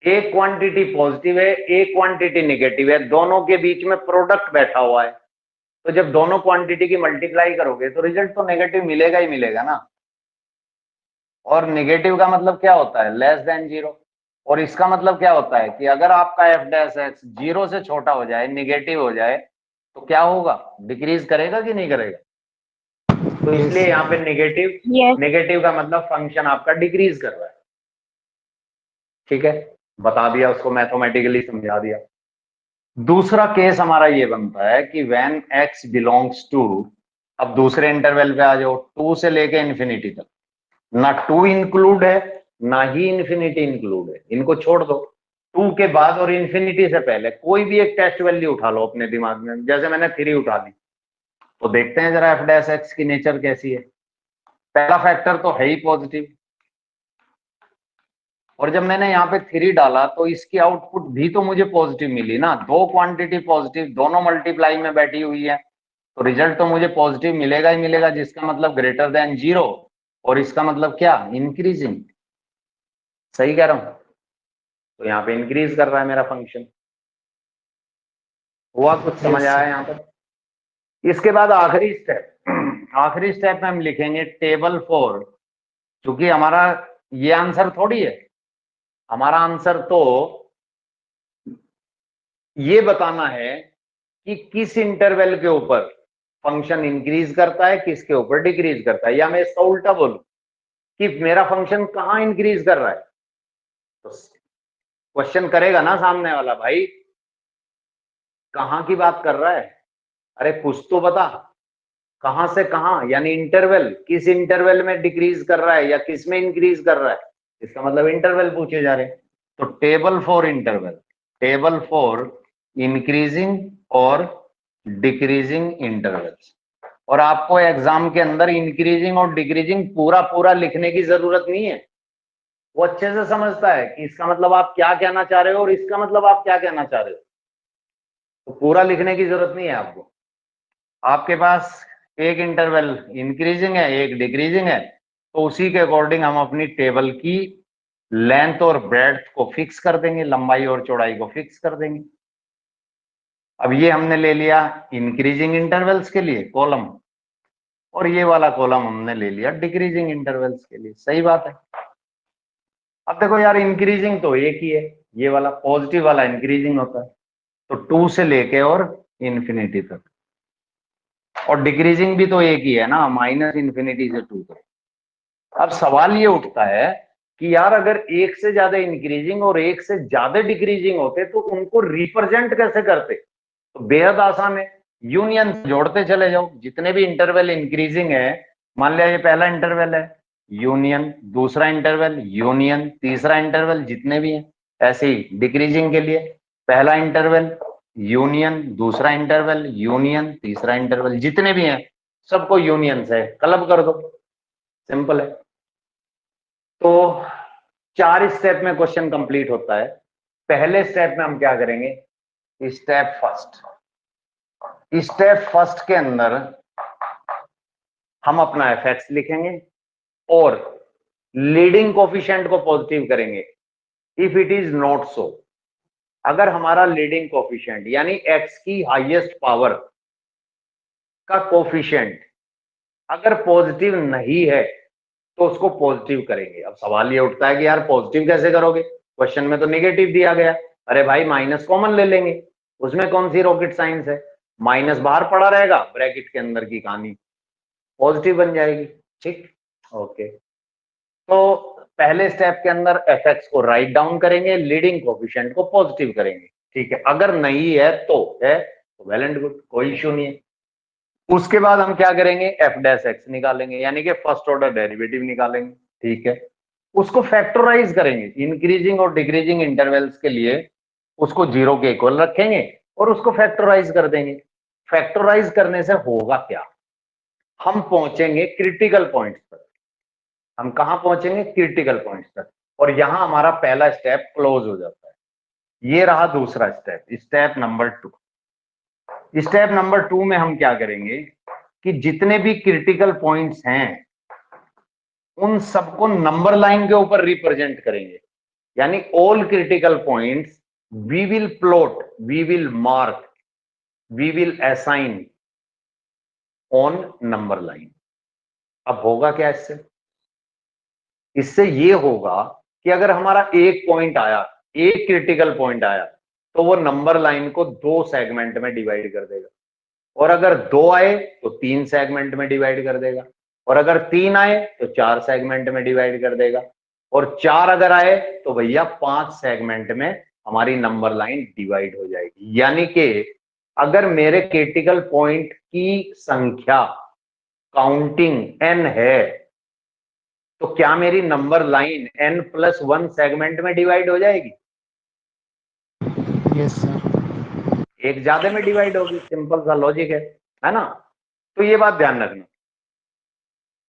एक क्वांटिटी पॉजिटिव है, एक क्वांटिटी नेगेटिव है, दोनों के बीच में प्रोडक्ट बैठा हुआ है, तो जब दोनों क्वांटिटी की मल्टीप्लाई करोगे तो रिजल्ट तो नेगेटिव मिलेगा ही मिलेगा ना। और नेगेटिव का मतलब क्या होता है, लेस देन 0, और इसका मतलब क्या होता है कि अगर आपका एफ डैश एक्स 0 से छोटा हो जाए, नेगेटिव हो जाए, तो क्या होगा, डिक्रीज करेगा कि नहीं करेगा। तो इसलिए यहाँ पे नेगेटिव, नेगेटिव का मतलब फंक्शन आपका डिक्रीज कर रहा है। ठीक है, बता दिया उसको, मैथमेटिकली समझा दिया। दूसरा केस हमारा ये बनता है कि व्हेन x बिलोंग्स टू, अब दूसरे इंटरवल पे आ जाओ, 2 से लेके इन्फिनिटी तक, ना 2 इंक्लूड है ना ही इन्फिनिटी इंक्लूड है, इनको छोड़ दो। 2 के बाद और इन्फिनिटी से पहले कोई भी एक टेस्ट वैल्यू उठा लो अपने दिमाग में, जैसे मैंने 3 उठा ली, तो देखते हैं जरा एफ डैश एक्स की नेचर कैसी है। पहला फैक्टर तो है ही पॉजिटिव, और जब मैंने यहाँ पे 3 डाला तो इसकी आउटपुट भी तो मुझे पॉजिटिव मिली ना, दो क्वांटिटी पॉजिटिव, दोनों मल्टीप्लाई में बैठी हुई है, तो रिजल्ट तो मुझे पॉजिटिव मिलेगा ही मिलेगा, जिसका मतलब ग्रेटर देन 0, और इसका मतलब क्या, इंक्रीजिंग। सही कह रहा हूं, तो यहाँ पे इंक्रीज कर रहा है मेरा फंक्शन। हुआ कुछ समझ आया यहाँ पर। इसके बाद आखिरी स्टेप, आखिरी स्टेप में हम लिखेंगे टेबल 4, क्योंकि हमारा ये आंसर थोड़ी है, हमारा आंसर तो ये बताना है कि किस इंटरवल के ऊपर फंक्शन इंक्रीज करता है, किसके ऊपर डिक्रीज करता है, या मैं इसका उल्टा बोलूं कि मेरा फंक्शन कहां इंक्रीज कर रहा है। तो क्वेश्चन करेगा ना सामने वाला, भाई कहां की बात कर रहा है, अरे कुछ तो बता, कहां से कहां, यानी इंटरवल, किस इंटरवल में डिक्रीज कर रहा है या किस में इंक्रीज कर रहा है, इसका मतलब इंटरवल पूछे जा रहे हैं। तो table for interval, table for increasing और डिक्रीजिंग इंटरवल्स। और आपको एग्जाम के अंदर इंक्रीजिंग और डिक्रीजिंग पूरा पूरा लिखने की जरूरत नहीं है, वो अच्छे से समझता है कि इसका मतलब आप क्या कहना चाह रहे हो और इसका मतलब आप क्या कहना चाह रहे हो, तो पूरा लिखने की जरूरत नहीं है आपको। आपके पास एक इंटरवल इंक्रीजिंग है, एक डिक्रीजिंग है, तो उसी के अकॉर्डिंग हम अपनी टेबल की लेंथ और ब्रेड्थ को फिक्स कर देंगे, लंबाई और चौड़ाई को फिक्स कर देंगे। अब ये हमने ले लिया इंक्रीजिंग इंटरवल्स के लिए कॉलम, और ये वाला कॉलम हमने ले लिया डिक्रीजिंग इंटरवल्स के लिए। सही बात है। अब देखो यार, इंक्रीजिंग तो एक ही है, ये वाला पॉजिटिव वाला इंक्रीजिंग होता है, तो 2 से लेके और इन्फिनिटी तक, और डिक्रीजिंग भी तो एक ही है ना, माइनस इन्फिनिटी से 2 तक। अब सवाल ये उठता है कि यार अगर एक से ज्यादा इंक्रीजिंग और एक से ज्यादा डिक्रीजिंग होते तो उनको रिप्रेजेंट कैसे करते, तो बेहद आसान है, यूनियन जोड़ते चले जाओ। जितने भी इंटरवल इंक्रीजिंग है, मान लिया ये पहला इंटरवल है, यूनियन, दूसरा इंटरवल यूनियन, तीसरा इंटरवल, जितने भी हैं ऐसे ही डिक्रीजिंग के लिए, पहला इंटरवल यूनियन, दूसरा इंटरवल यूनियन, तीसरा इंटरवल, जितने भी हैं सबको यूनियन से क्लब कर दो, सिंपल है। तो 4 स्टेप में क्वेश्चन कंप्लीट होता है। पहले स्टेप में हम क्या करेंगे, स्टेप फर्स्ट, स्टेप फर्स्ट के अंदर हम अपना एफ एक्स लिखेंगे और लीडिंग कोफिशिएंट को पॉजिटिव करेंगे if it is not so. अगर हमारा लीडिंग कोफिशिएंट यानी एक्स की हाईएस्ट पावर का कोफिशिएंट अगर पॉजिटिव नहीं है तो उसको पॉजिटिव करेंगे। अब सवाल ये उठता है कि यार पॉजिटिव कैसे करोगे, क्वेश्चन में तो नेगेटिव दिया गया। अरे भाई माइनस कॉमन ले लेंगे, उसमें कौन सी रॉकेट साइंस है, माइनस बाहर पड़ा रहेगा, ब्रैकेट के अंदर की कहानी पॉजिटिव बन जाएगी। ठीक, ओके। तो पहले स्टेप के अंदर एफ एक्स को राइट डाउन करेंगे, लीडिंग कोफिशिएंट को पॉजिटिव करेंगे। ठीक है, अगर नहीं है तो है वेल एंड गुड, कोई इश्यू नहीं है। उसके बाद हम क्या करेंगे, एफ डैश एक्स निकालेंगे, यानी कि फर्स्ट ऑर्डर डेरिवेटिव निकालेंगे। ठीक है, उसको फैक्टराइज करेंगे इंक्रीजिंग और डिक्रीजिंग इंटरवल्स के लिए, उसको 0 के इक्वल रखेंगे और उसको फैक्टराइज कर देंगे। फैक्टराइज करने से होगा क्या, हम पहुंचेंगे क्रिटिकल पॉइंट्स पर। हम कहां पहुंचेंगे, क्रिटिकल पॉइंट्स तक, और यहां हमारा पहला स्टेप क्लोज हो जाता है। ये रहा दूसरा step, step number 2। Step number 2 में हम क्या करेंगे कि जितने भी क्रिटिकल पॉइंट्स हैं उन सबको नंबर लाइन के ऊपर रिप्रेजेंट करेंगे, यानी all critical points we will plot, we will mark, we will assign on number line. अब होगा क्या इससे, इससे ये होगा कि अगर हमारा एक पॉइंट आया, एक क्रिटिकल पॉइंट आया, तो वो नंबर लाइन को 2 सेगमेंट में डिवाइड कर देगा, और अगर 2 आए तो 3 सेगमेंट में डिवाइड कर देगा, और अगर 3 आए तो 4 सेगमेंट में डिवाइड कर देगा, और 4 अगर आए तो भैया 5 सेगमेंट में हमारी नंबर लाइन डिवाइड हो जाएगी। यानी कि अगर मेरे क्रिटिकल पॉइंट की संख्या काउंटिंग n है, तो क्या मेरी नंबर लाइन n+1 सेगमेंट में डिवाइड हो जाएगी? Yes sir. एक ज्यादा में डिवाइड होगी, सिंपल सा लॉजिक है ना? तो ये बात ध्यान रखना।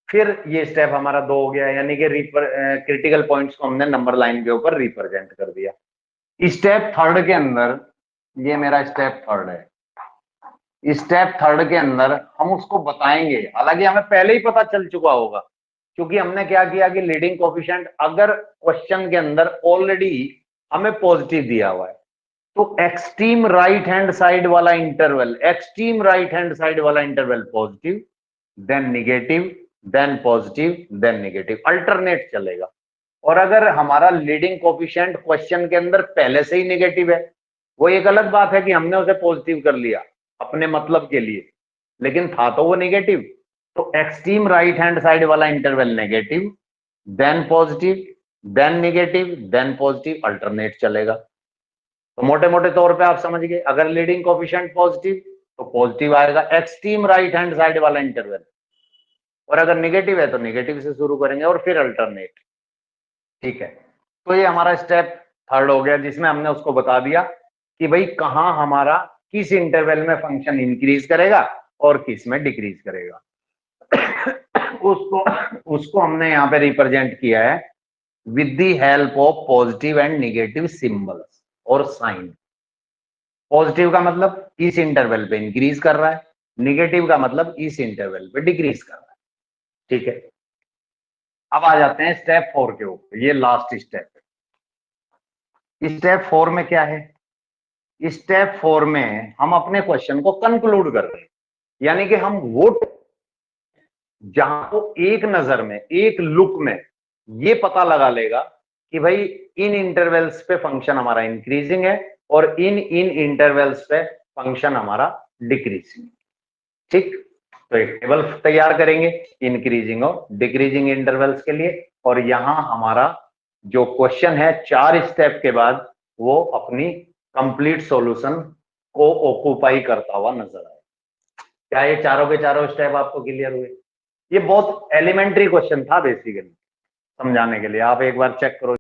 फिर ये स्टेप हमारा 2 हो गया, यानी कि क्रिटिकल पॉइंट्स को हमने नंबर लाइन के ऊपर रिप्रेजेंट कर दिया। स्टेप 3 के अंदर, ये मेरा स्टेप 3 है, स्टेप 3 के अंदर हम उसको बताएंगे, हालांकि हमें पहले ही पता चल चुका होगा, क्योंकि हमने क्या किया कि लीडिंग कोफिशिएंट अगर क्वेश्चन के अंदर ऑलरेडी हमें पॉजिटिव दिया हुआ है, तो एक्सट्रीम राइट हैंड साइड वाला interval, extreme right hand side वाला interval positive, then negative, then positive, then negative, alternate चलेगा। और अगर हमारा लीडिंग कोफिशिएंट क्वेश्चन के अंदर पहले से ही नेगेटिव है, वो एक अलग बात है कि हमने उसे पॉजिटिव कर लिया अपने मतलब के लिए, लेकिन था तो वो नेगेटिव, तो एक्सट्रीम राइट हैंड साइड वाला interval negative, then positive, then negative, then positive, alternate चलेगा। तो मोटे मोटे तौर पे आप समझ गए, अगर लीडिंग कोफिशिएंट पॉजिटिव तो पॉजिटिव आएगा एक्सट्रीम राइट हैंड साइड वाला इंटरवल, और अगर निगेटिव है तो निगेटिव से शुरू करेंगे और फिर अल्टरनेट। ठीक है, तो ये हमारा स्टेप 3 हो गया, जिसमें हमने उसको बता दिया कि भाई कहां हमारा किस इंटरवल में फंक्शन इंक्रीज करेगा और किस में डिक्रीज करेगा। उसको उसको हमने यहाँ पे रिप्रेजेंट किया है with the help of positive and negative symbols और साइन। पॉजिटिव का मतलब इस इंटरवल पे इंक्रीज कर रहा है, निगेटिव का मतलब इस इंटरवल पे डिक्रीज कर रहा है। ठीक है, अब आ जाते हैं स्टेप 4 के ऊपर, ये लास्ट स्टेप है। स्टेप 4 में क्या है, स्टेप 4 में हम अपने क्वेश्चन को कंक्लूड कर रहे हैं, यानी कि हम वो जहां को एक नजर में, एक लुक में ये पता लगा लेगा कि भाई इन इंटरवल्स पे फंक्शन हमारा इंक्रीजिंग है और इन इंटरवल्स पे फंक्शन हमारा डिक्रीजिंग। ठीक, तो एक टेबल तैयार करेंगे इंक्रीजिंग और डिक्रीजिंग इंटरवल्स के लिए, और यहां हमारा जो क्वेश्चन है 4 स्टेप के बाद वो अपनी कंप्लीट सॉल्यूशन को ऑक्यूपाई करता हुआ नजर आए। क्या ये चारों के चारों स्टेप आपको क्लियर हुए? ये बहुत एलिमेंट्री क्वेश्चन था बेसिकली, समझाने के लिए। आप एक बार चेक करो।